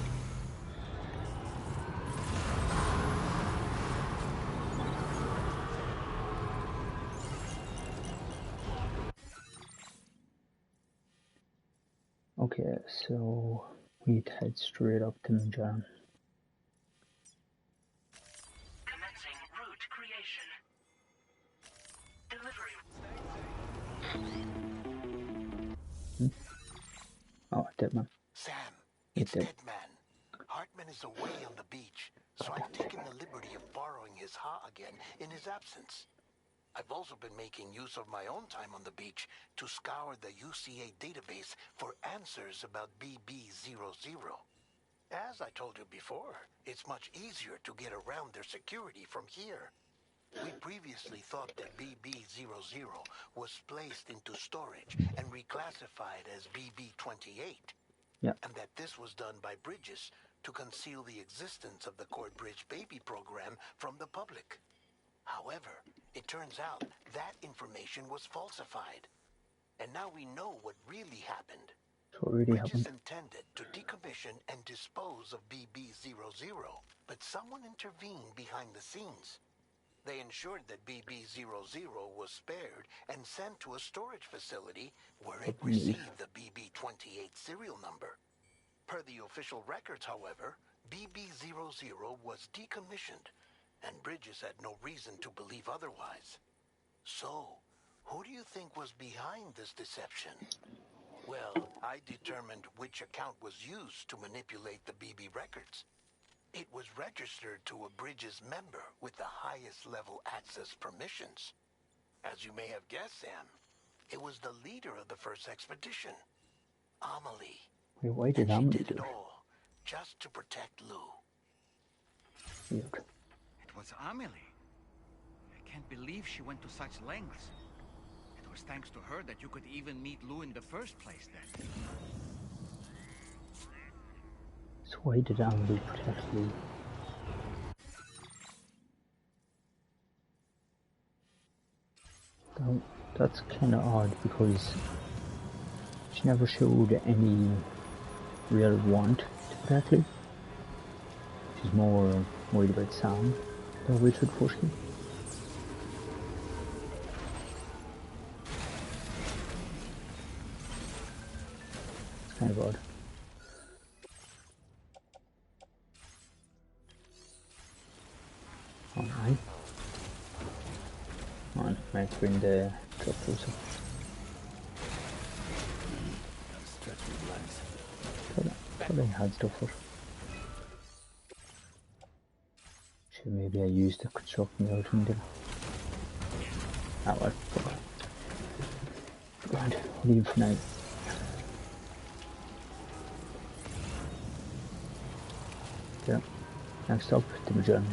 Okay, so we'd head straight up to Magellan. Commencing route creation. Delivery. Oh, dead man. Sam, It's it's dead. Deadman. Hartman is away on the beach, so I've taken the liberty of borrowing his ha again in his absence. I've also been making use of my own time on the beach to scour the UCA database for answers about BB00. As I told you before, it's much easier to get around their security from here. We previously thought that BB00 was placed into storage and reclassified as BB28. Yeah. And that this was done by Bridges to conceal the existence of the Cord Bridge Baby program from the public. However, it turns out that information was falsified. And now we know what really happened. So it really Bridges happened. intended to decommission and dispose of BB-00, but someone intervened behind the scenes. They ensured that BB-00 was spared and sent to a storage facility where it What we need. received the BB-28 serial number. Per the official records, however, BB-00 was decommissioned, and Bridges had no reason to believe otherwise. So, who do you think was behind this deception? Well, I determined which account was used to manipulate the BB records. It was registered to a Bridges member with the highest level access permissions. As you may have guessed, Sam, it was the leader of the first expedition, Amelie. Wait, why did And she Amelie did do it it? all just to protect Lou. Weird. It was Amelie. I can't believe she went to such lengths. It was thanks to her that you could even meet Lou in the first place then. So why did Amelie protect Lou? That's kind of odd because she never showed any real want to protect Lou. She's more worried about Sam than Richard Fushkin. It's kind of odd. Alright. Come on, let's bring the truck closer. Stretch my legs. Thought I had stuff for. Should maybe I used the construction the other thing, didn't I? Ah well, grand. Leave for now. Yeah. Next up, the Magellan.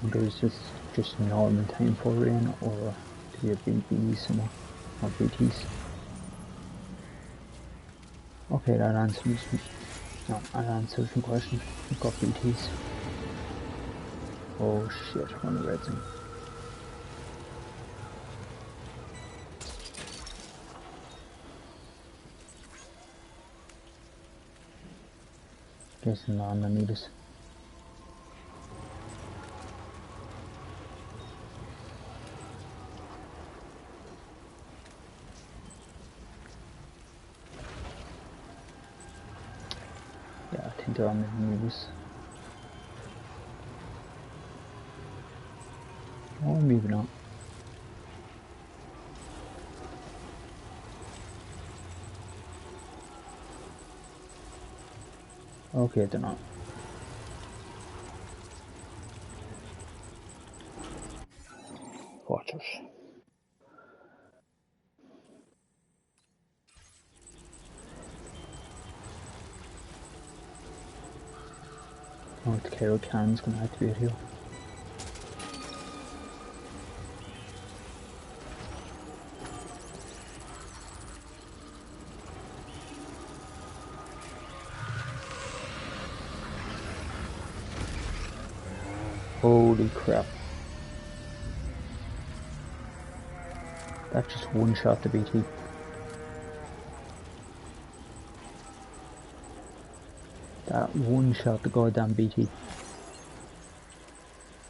There's just normal time for rain, or do you have BBs somewhere? Or BTs? Okay, that answers my question. We've got BTs. Oh shit, one of the red thing. Guessing I'm gonna need this. Yeah, I think they're on the news. Oh, maybe not. Okay, they're not. Watchers. Oh, the Clair can's gonna have to be here. Holy crap. That just one-shot the BT. That one-shot the goddamn BT.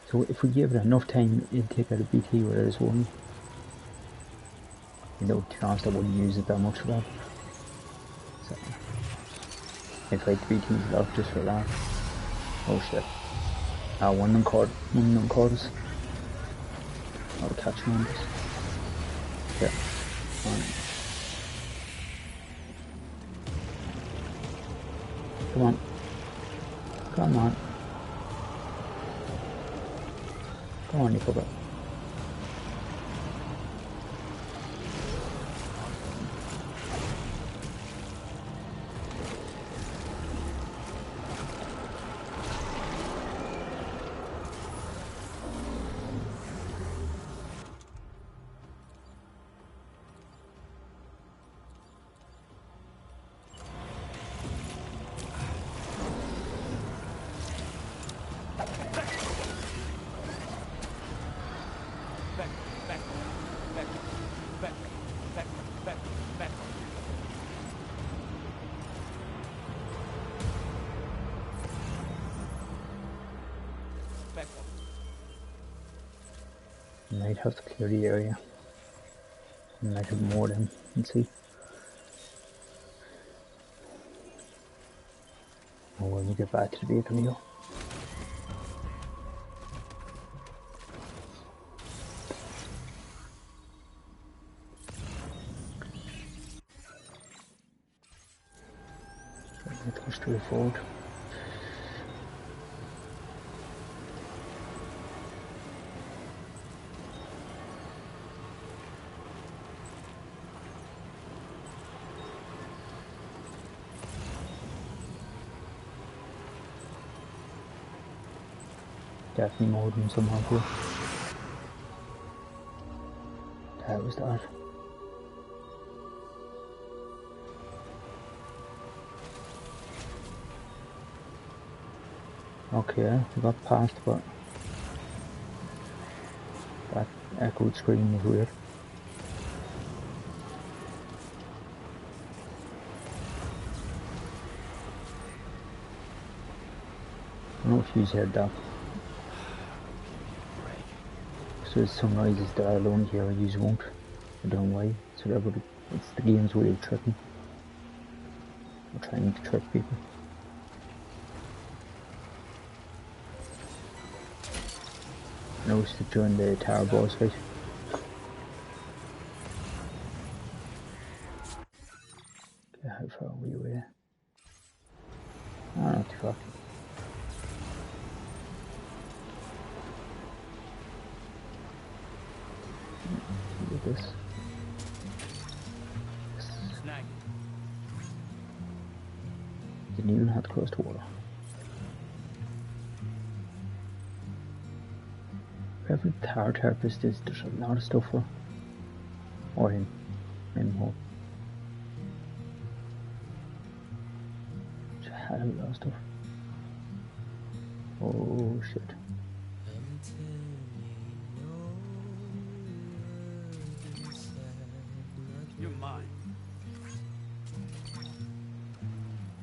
So if we give it enough time, it'll take out a BT where there's one. You know, to be honest, I wouldn't use it that much for that. So, I'd fight the BTs out just for that. Oh shit. One of them caught us. I'll catch him on this. Yeah. Come on. Come on. Come on, you fucker. might have to clear the area. I might have more than and see. Oh, when we get back to the vehicle here. Let's go straight forward. Definitely more than somehow here. That was that. Okay, we got past, but that echoed scream was weird. I don't know if you heard that. So there's some noises that I'll only hear, you won't. I don't know why. So that would, it's the game's way of tricking. Or trying to trick people. I noticed it during the tower boss fight. Okay, how far are we away? Ah, not too far. Look at this. Snag. Didn't even have to cross the water. Whoever the tower therapist is, there's a lot of stuff for. Or him. Him more. There's a hell of a lot of stuff. Oh shit. You're mine.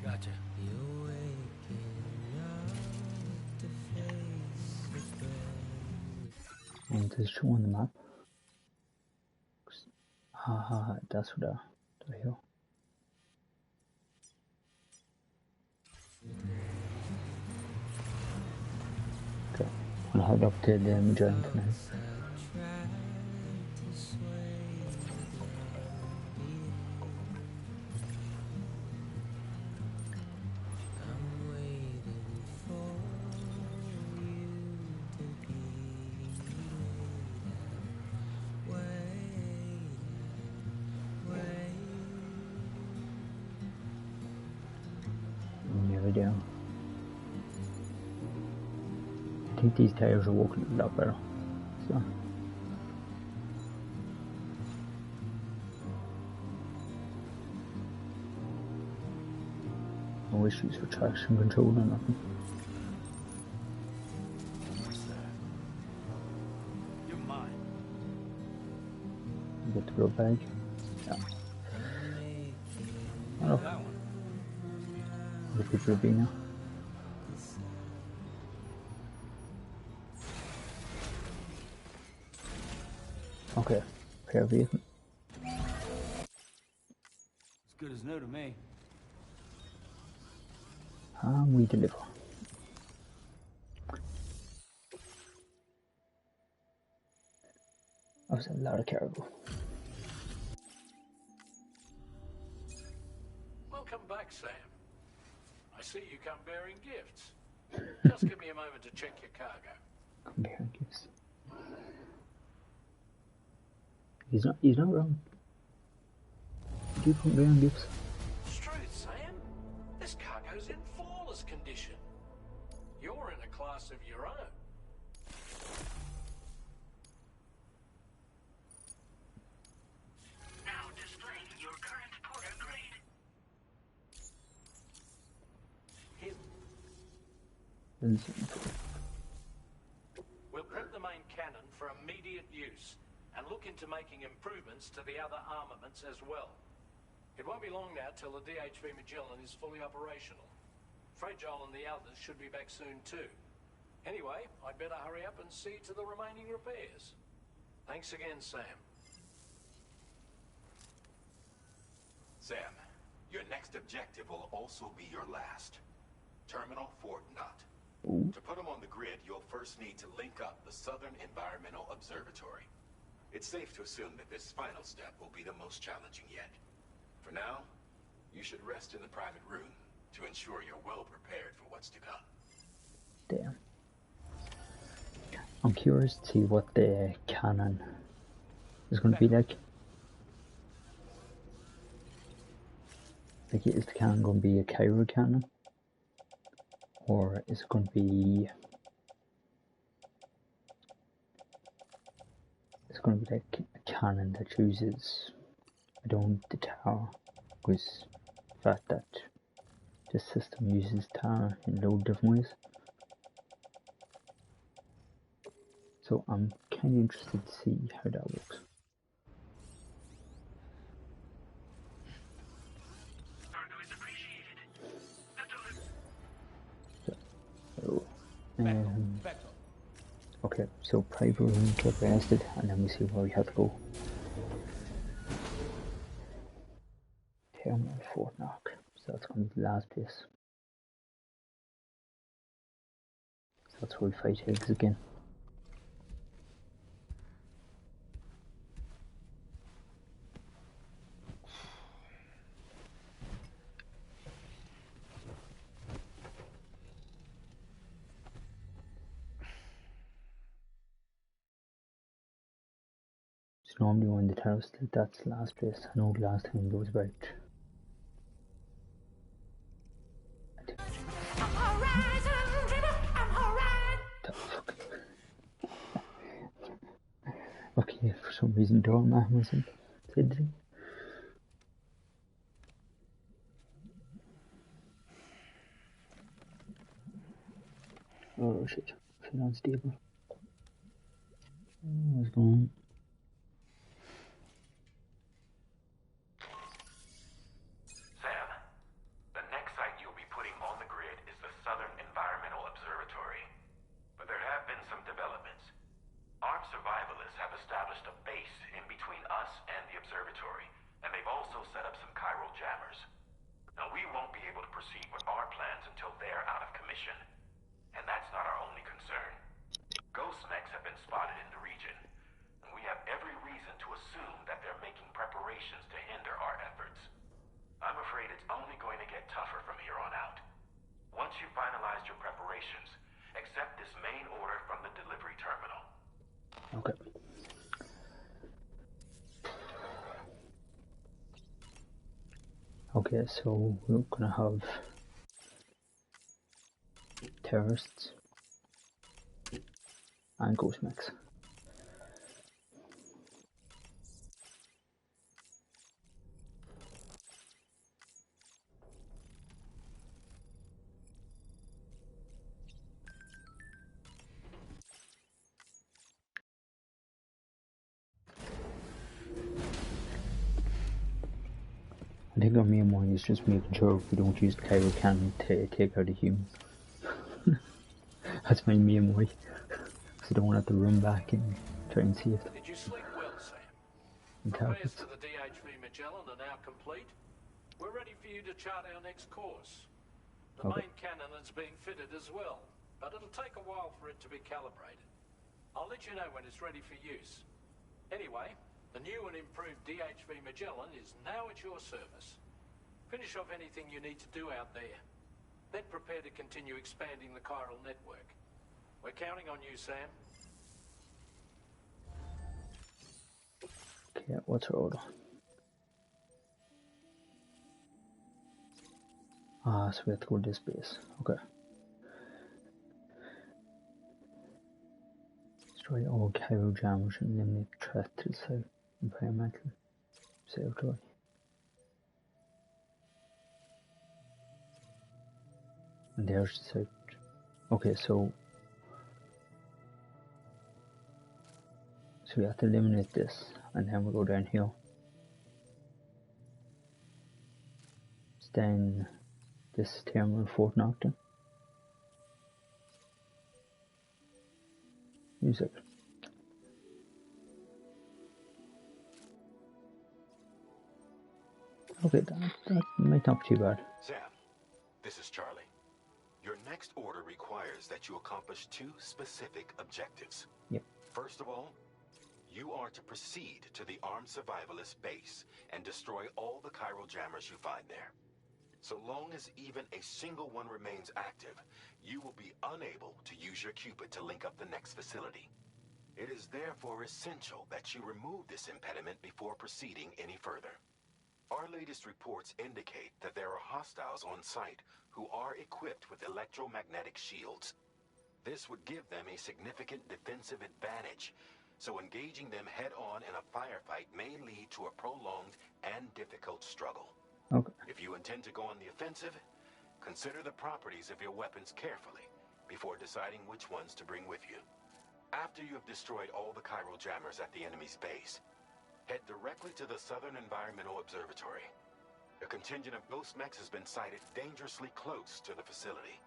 Gotcha. And it's showing the map. Haha, that's what they're here. Okay, I'll head up to the Magellan for now. Nearly down. I think these tires are working a lot better. So. No issues with traction control or nothing. You're mine. You get the glove bag. Yeah. Hello. That one. The people will be now. Okay, fair vehicle. As good as new to me. And we deliver. That was a lot of cargo. Welcome back, Sam. I see you come bearing gifts. Just give me a moment to check your cargo. Compare gifts. He's not wrong. Did you compare gifts? Truth, Sam. This cargo's in flawless condition. You're in a class of your own. Now displaying your current porter grade. We'll prep the main cannon for immediate use and look into making improvements to the other armaments as well. It won't be long now till the DHV Magellan is fully operational. Fragile and the others should be back soon too. Anyway, I'd better hurry up and see to the remaining repairs. Thanks again, Sam. Sam, your next objective will also be your last. Terminal Fort Knott. Ooh. To put them on the grid, you'll first need to link up the Southern Environmental Observatory. It's safe to assume that this final step will be the most challenging yet. For now, you should rest in the private room to ensure you're well prepared for what's to come. Damn. I'm curious to see what the cannon is going to be like. Like, is the cannon going to be a Cairo cannon? Or is it going to be... It's going to be like a cannon that uses, I don't, the tower, because the fact that this system uses tower in a lot of different ways. So I'm kind of interested to see how that works. So, okay, so private room, get rested, and then we see where we have to go. Terminal Fort Knock, so that's going to be the last place. So that's where we fight eggs again. So normally when the terrorist, that's the last place. I know the last time there was about... Okay, for some reason Dorma wasn't said. Oh shit, feel unstable. What's going on? Sam, the next site you'll be putting on the grid is the Southern Environmental Observatory. But there have been some developments. Armed survivalists have established a base in between us and the observatory, and they've also set up some chiral jammers. Now, we won't be able to proceed with our plans until they're out of commission. And that's not our only concern. Ghost mechs have been spotted in the region, and we have every reason to assume that they're making preparations to hinder our efforts. I'm afraid it's only going to get tougher from here on out. Once you've finalized your preparations, accept this main order from the delivery terminal. Okay. Okay, so we're gonna have terrorists and ghost mechs. I think our main one is just making sure we don't use the Cairo cannon to take out a human. That's my main worry. Because I don't want to have to run back and try and see if Did you sleep well, Sam? the Repairs targets. to the DHV Magellan are now complete. We're ready for you to chart our next course. The Okay. main cannon is being fitted as well, but it'll take a while for it to be calibrated. I'll let you know when it's ready for use. Anyway, the new and improved DHV Magellan is now at your service. Finish off anything you need to do out there. Then prepare to continue expanding the chiral network. We're counting on you, Sam. Okay, what's our order? Ah, so we have to go to this base. Okay. Destroy all Cairo jammers and eliminate the threat to the south environmental observatory. And there's the south. Okay, so we have to eliminate this, and then we'll go down here. Then this is terminal Fort Knock. Music. Okay, that might not be too bad. Sam, this is Charlie. Your next order requires that you accomplish 2 specific objectives. Yep. First of all, you are to proceed to the armed survivalist base and destroy all the chiral jammers you find there. So long as even a single one remains active, you will be unable to use your Cupid to link up the next facility. It is therefore essential that you remove this impediment before proceeding any further. Our latest reports indicate that there are hostiles on site who are equipped with electromagnetic shields. This would give them a significant defensive advantage, so engaging them head-on in a firefight may lead to a prolonged and difficult struggle. Okay. If you intend to go on the offensive, consider the properties of your weapons carefully before deciding which ones to bring with you. After you have destroyed all the chiral jammers at the enemy's base, head directly to the Southern Environmental Observatory. A contingent of ghost mechs has been sighted dangerously close to the facility.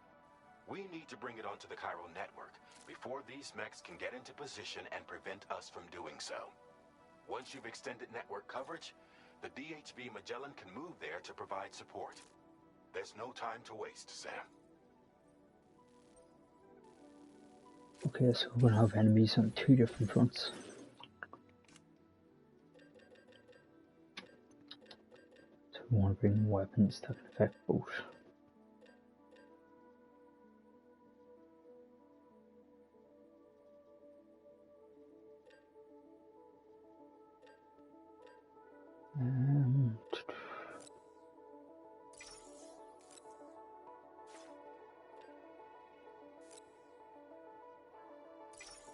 We need to bring it onto the chiral network before these mechs can get into position and prevent us from doing so. Once you've extended network coverage, the DHV Magellan can move there to provide support. There's no time to waste, Sam. Okay, so we're gonna have enemies on 2 different fronts. So we want to bring weapons that can affect both.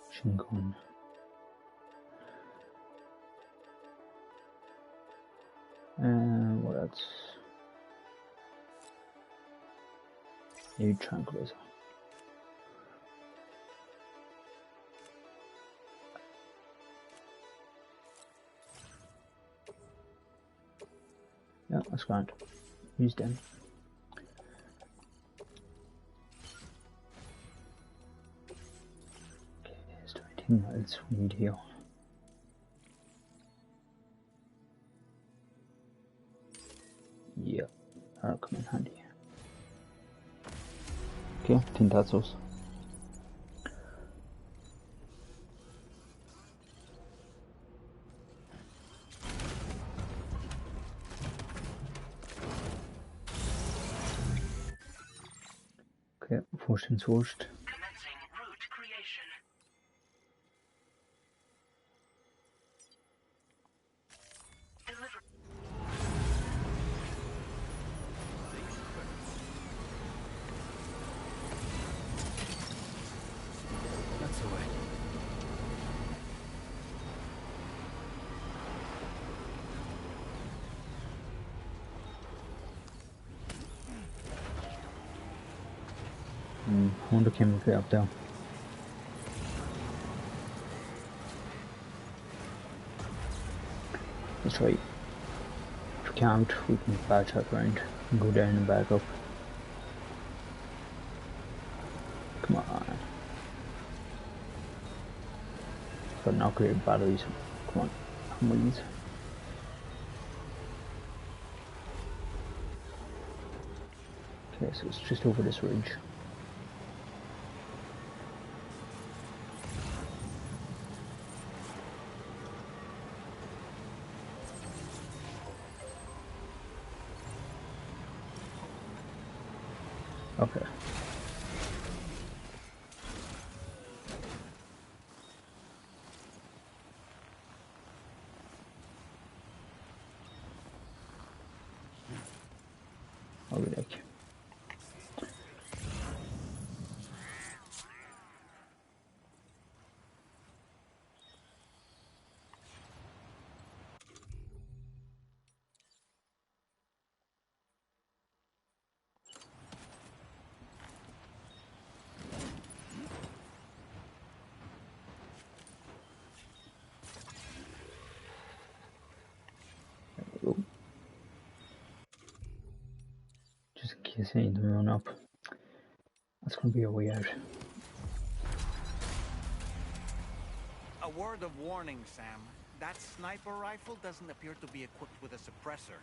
Machine gun. What else? Maybe tranquilizer. Yeah, that's grand. Use them. Okay, is there anything else we need here? Yeah, that'll come in handy. Okay, I think that's us. Okay, first things first. Commencing route creation. Deliver. That's the way. I wonder can we get up there. That's right. If we can't, we can backtrack around and go down and back up. Come on. Got not great batteries. Come on. Come on. Okay, so it's just over this ridge. Okay. I'll be back. Just in case any of them run up. That's gonna be a way out. A word of warning, Sam. That sniper rifle doesn't appear to be equipped with a suppressor.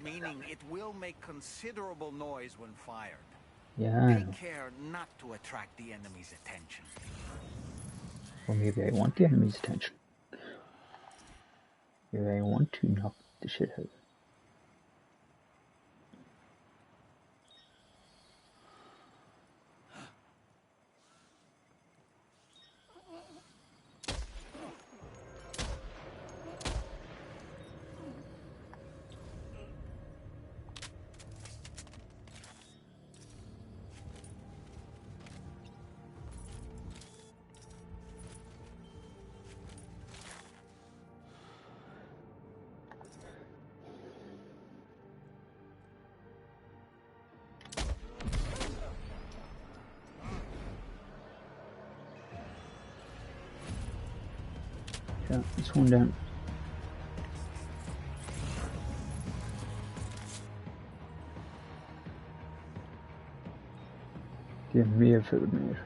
meaning it will make considerable noise when fired. Yeah. Take care not to attract the enemy's attention. Or maybe I want the enemy's attention. Maybe I want to knock the shit out. Yeah, it's one down. Die hebben meer veel meer.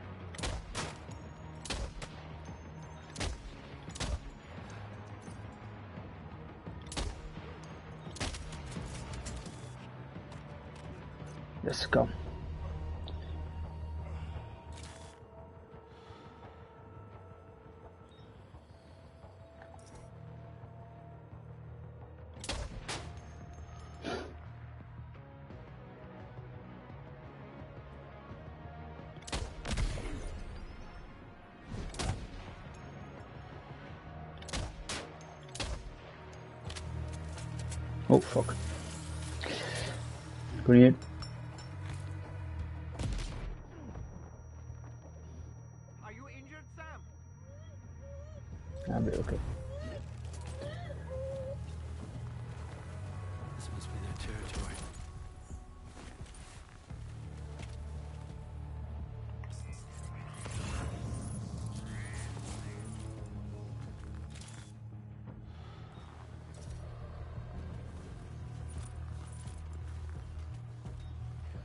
Let's go. Oh fuck. Grenade. Are you injured, Sam? I'll be okay. This must be their territory.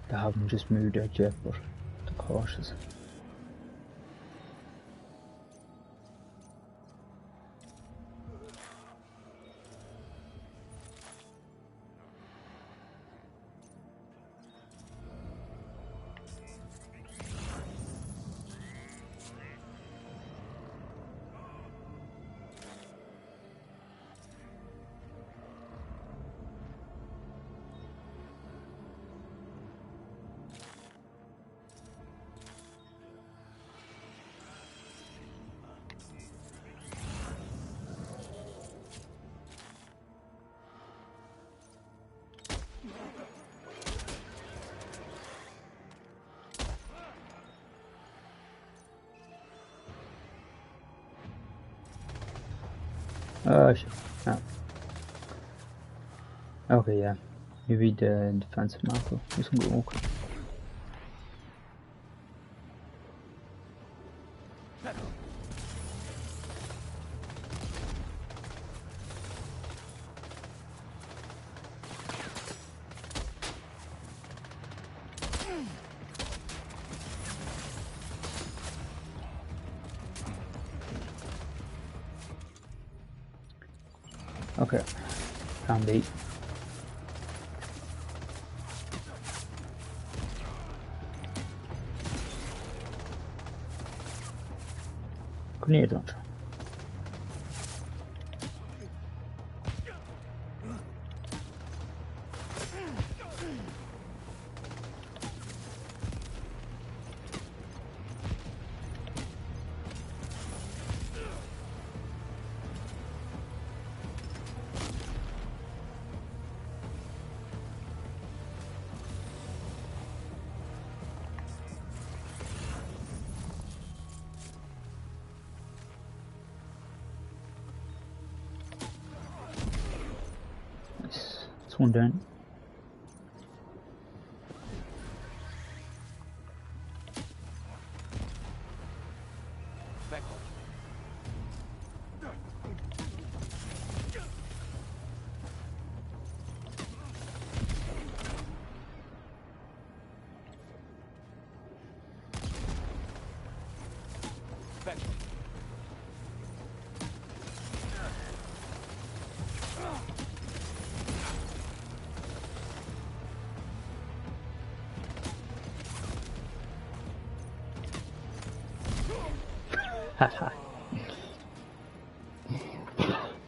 They haven't just moved out yet, but they're cautious. Oh shit. Ah. Okay, yeah. Maybe the defensive marker. We can go walk. Okay. Found 8. Grenade launcher. Nice. That's one down. Back. Back.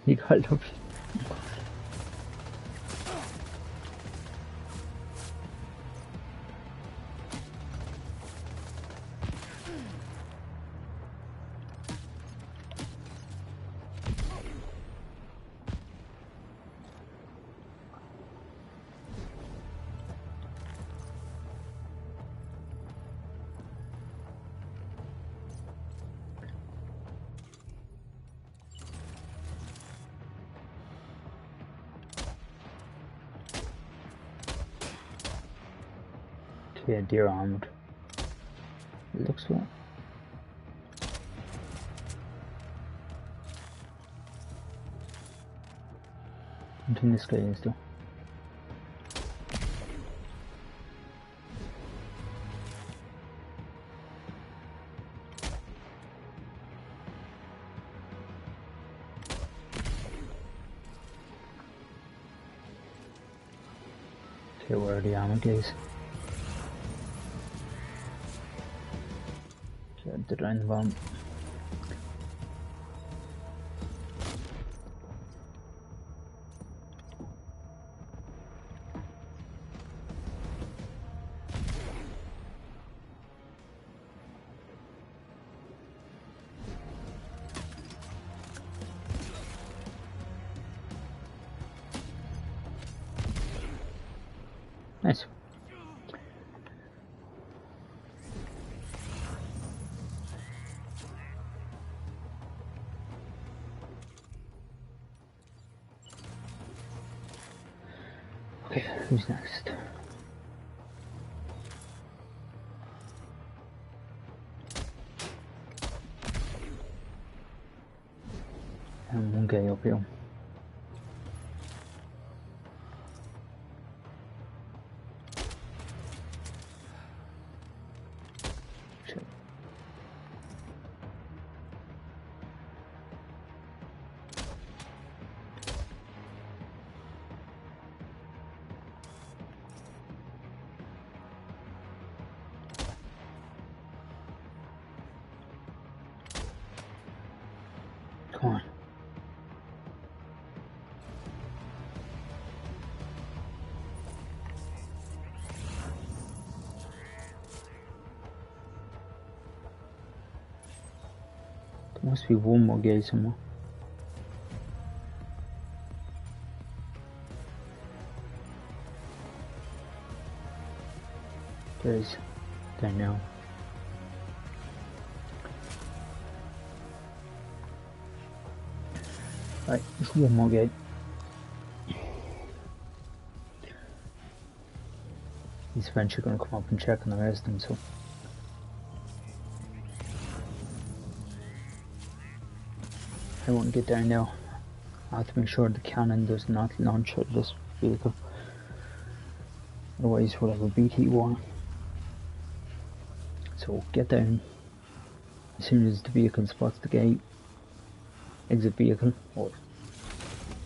You got lovely. Okay, deer armored. It looks like. I think this guy is though. Okay, where are the armor guys? The run bomb. Nice. Okay, who's next? And one guy up here. Shit. Come on. There must be one more guy somewhere. There's there now. Right, there's one more guy. He's eventually gonna come up and check on the rest of them, so I want to get down now. I have to make sure the cannon does not launch at this vehicle. Otherwise we'll have a BT war. So get down as soon as the vehicle spots the gate. Exit vehicle, or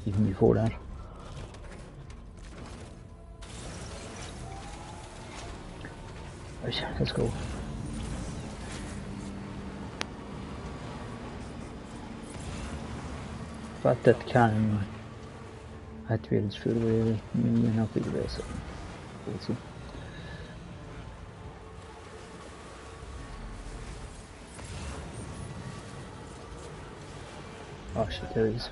even before that. Right, let's go. But that cannon activated straight away may not be the best. We'll see. Oh shit, there he is.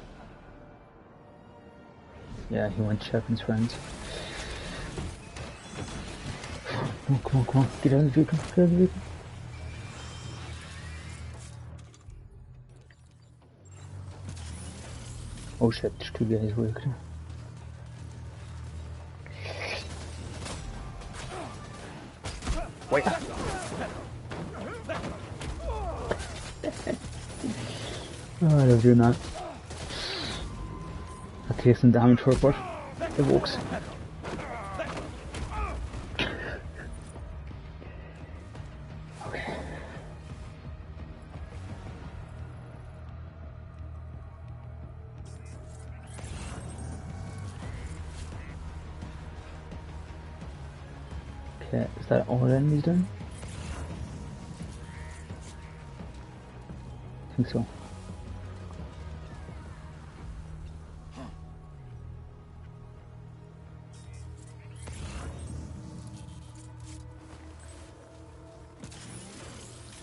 Yeah, he went to check his friends. Come on, come on, come on. Get out of the vehicle, get out of the vehicle. Oh shit, there's two guys working. Wait. Oh, I love doing that. That takes some damage for it, but it works. Okay. Okay, is that all enemies done? think so.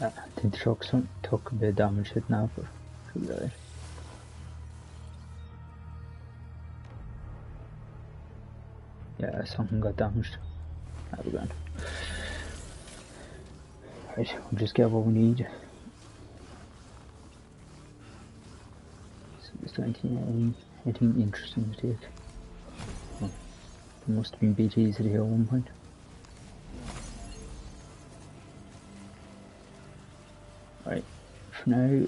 I think the truck took a bit of damage hit now, but should be alright. Yeah, something got damaged. That'll be grand. Right, we'll just get what we need. So is there anything interesting to take? Oh, there must have been BTs at here at one point. Right, for now,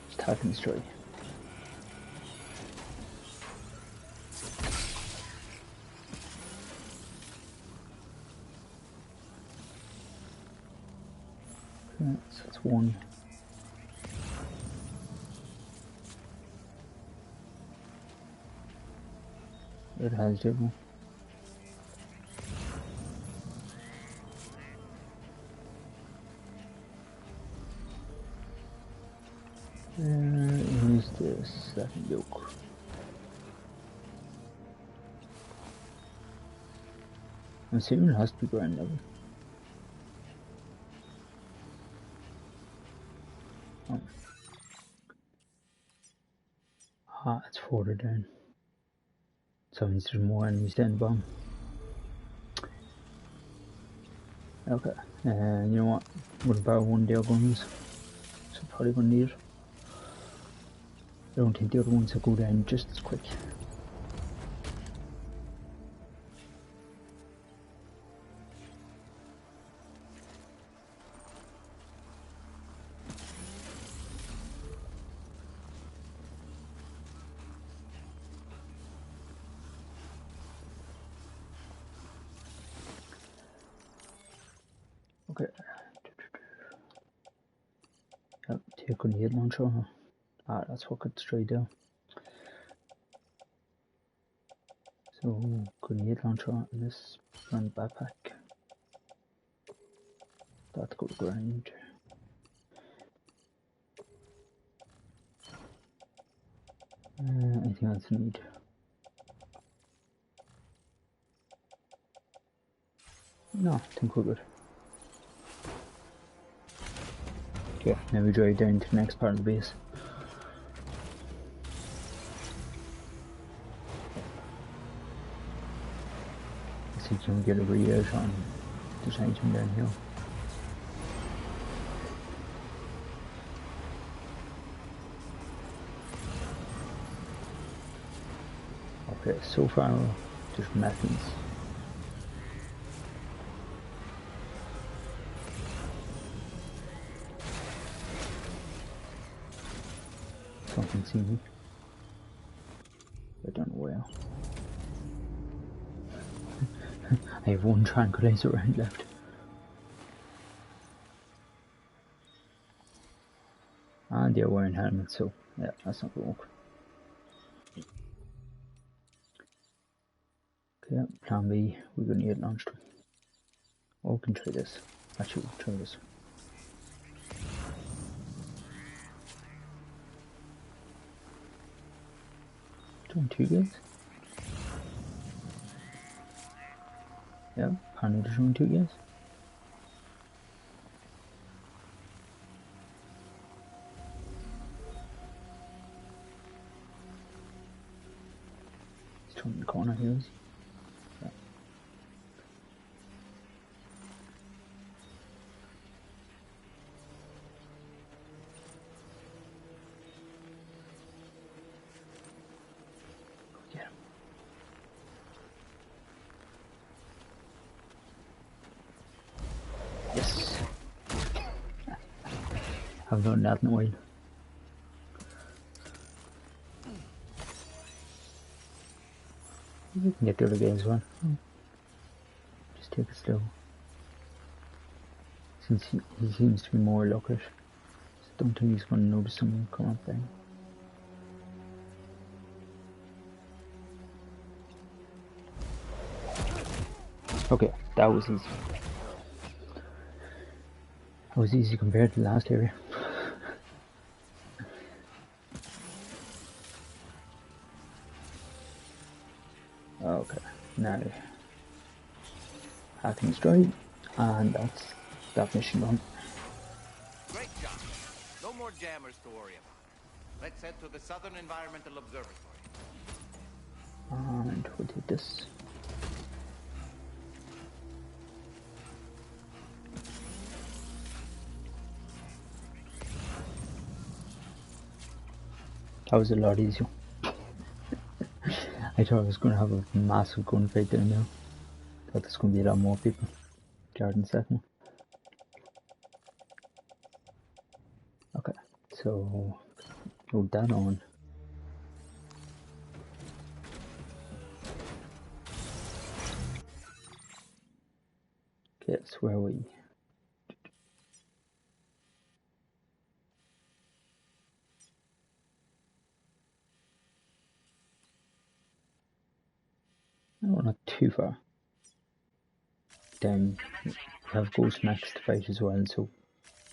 just type in the story. Okay, so that's one. It has double. Use this second yoke. I'm assuming it has to be ground level. Oh. Ah, it's further down. So it means there's more enemies down the bottom. Okay, you know what? We'll borrow one of their guns. So probably gonna need it. I don't think the other ones will go down just as quick. Okay. Yep, take a grenade launcher. Ah, that's what got straight down. So, grenade launcher and this run backpack. That's go to ground. Anything else I need? No, I think we're good. Okay, now we drive down to the next part of the base. Let's see if we can get a read out on if there's anything down here. Okay, so far there's metals. Something see me. I don't know where. I have one tranquilizer round left. And they're wearing helmets, so yeah, that's not gonna work. Okay, plan B, we're gonna need launched them. Oh, we can try this. Actually, we'll try this. Doing 2 guys? Yeah, apparently there's only 2 guys. He's turning the corner here, is he? Yeah. Get him. Yes. I've done that in a while. You can get the other guy as well. Just take it slow. Since he seems to be more lookish. Don't think he's going to notice someone come up there. Okay, that was easy. was easy compared to the last area. Okay, now hack and destroy, and that's that mission done. Great job. No more jammers to worry about. Let's head to the Southern Environmental Observatory. And we'll take this. That was a lot easier. I thought I was going to have a massive gunfight down there. Thought there's going to be a lot more people. Garden second. Okay, so load that on. Okay, that's where we. No, not too far. Then we have Ghost Max to fight as well, so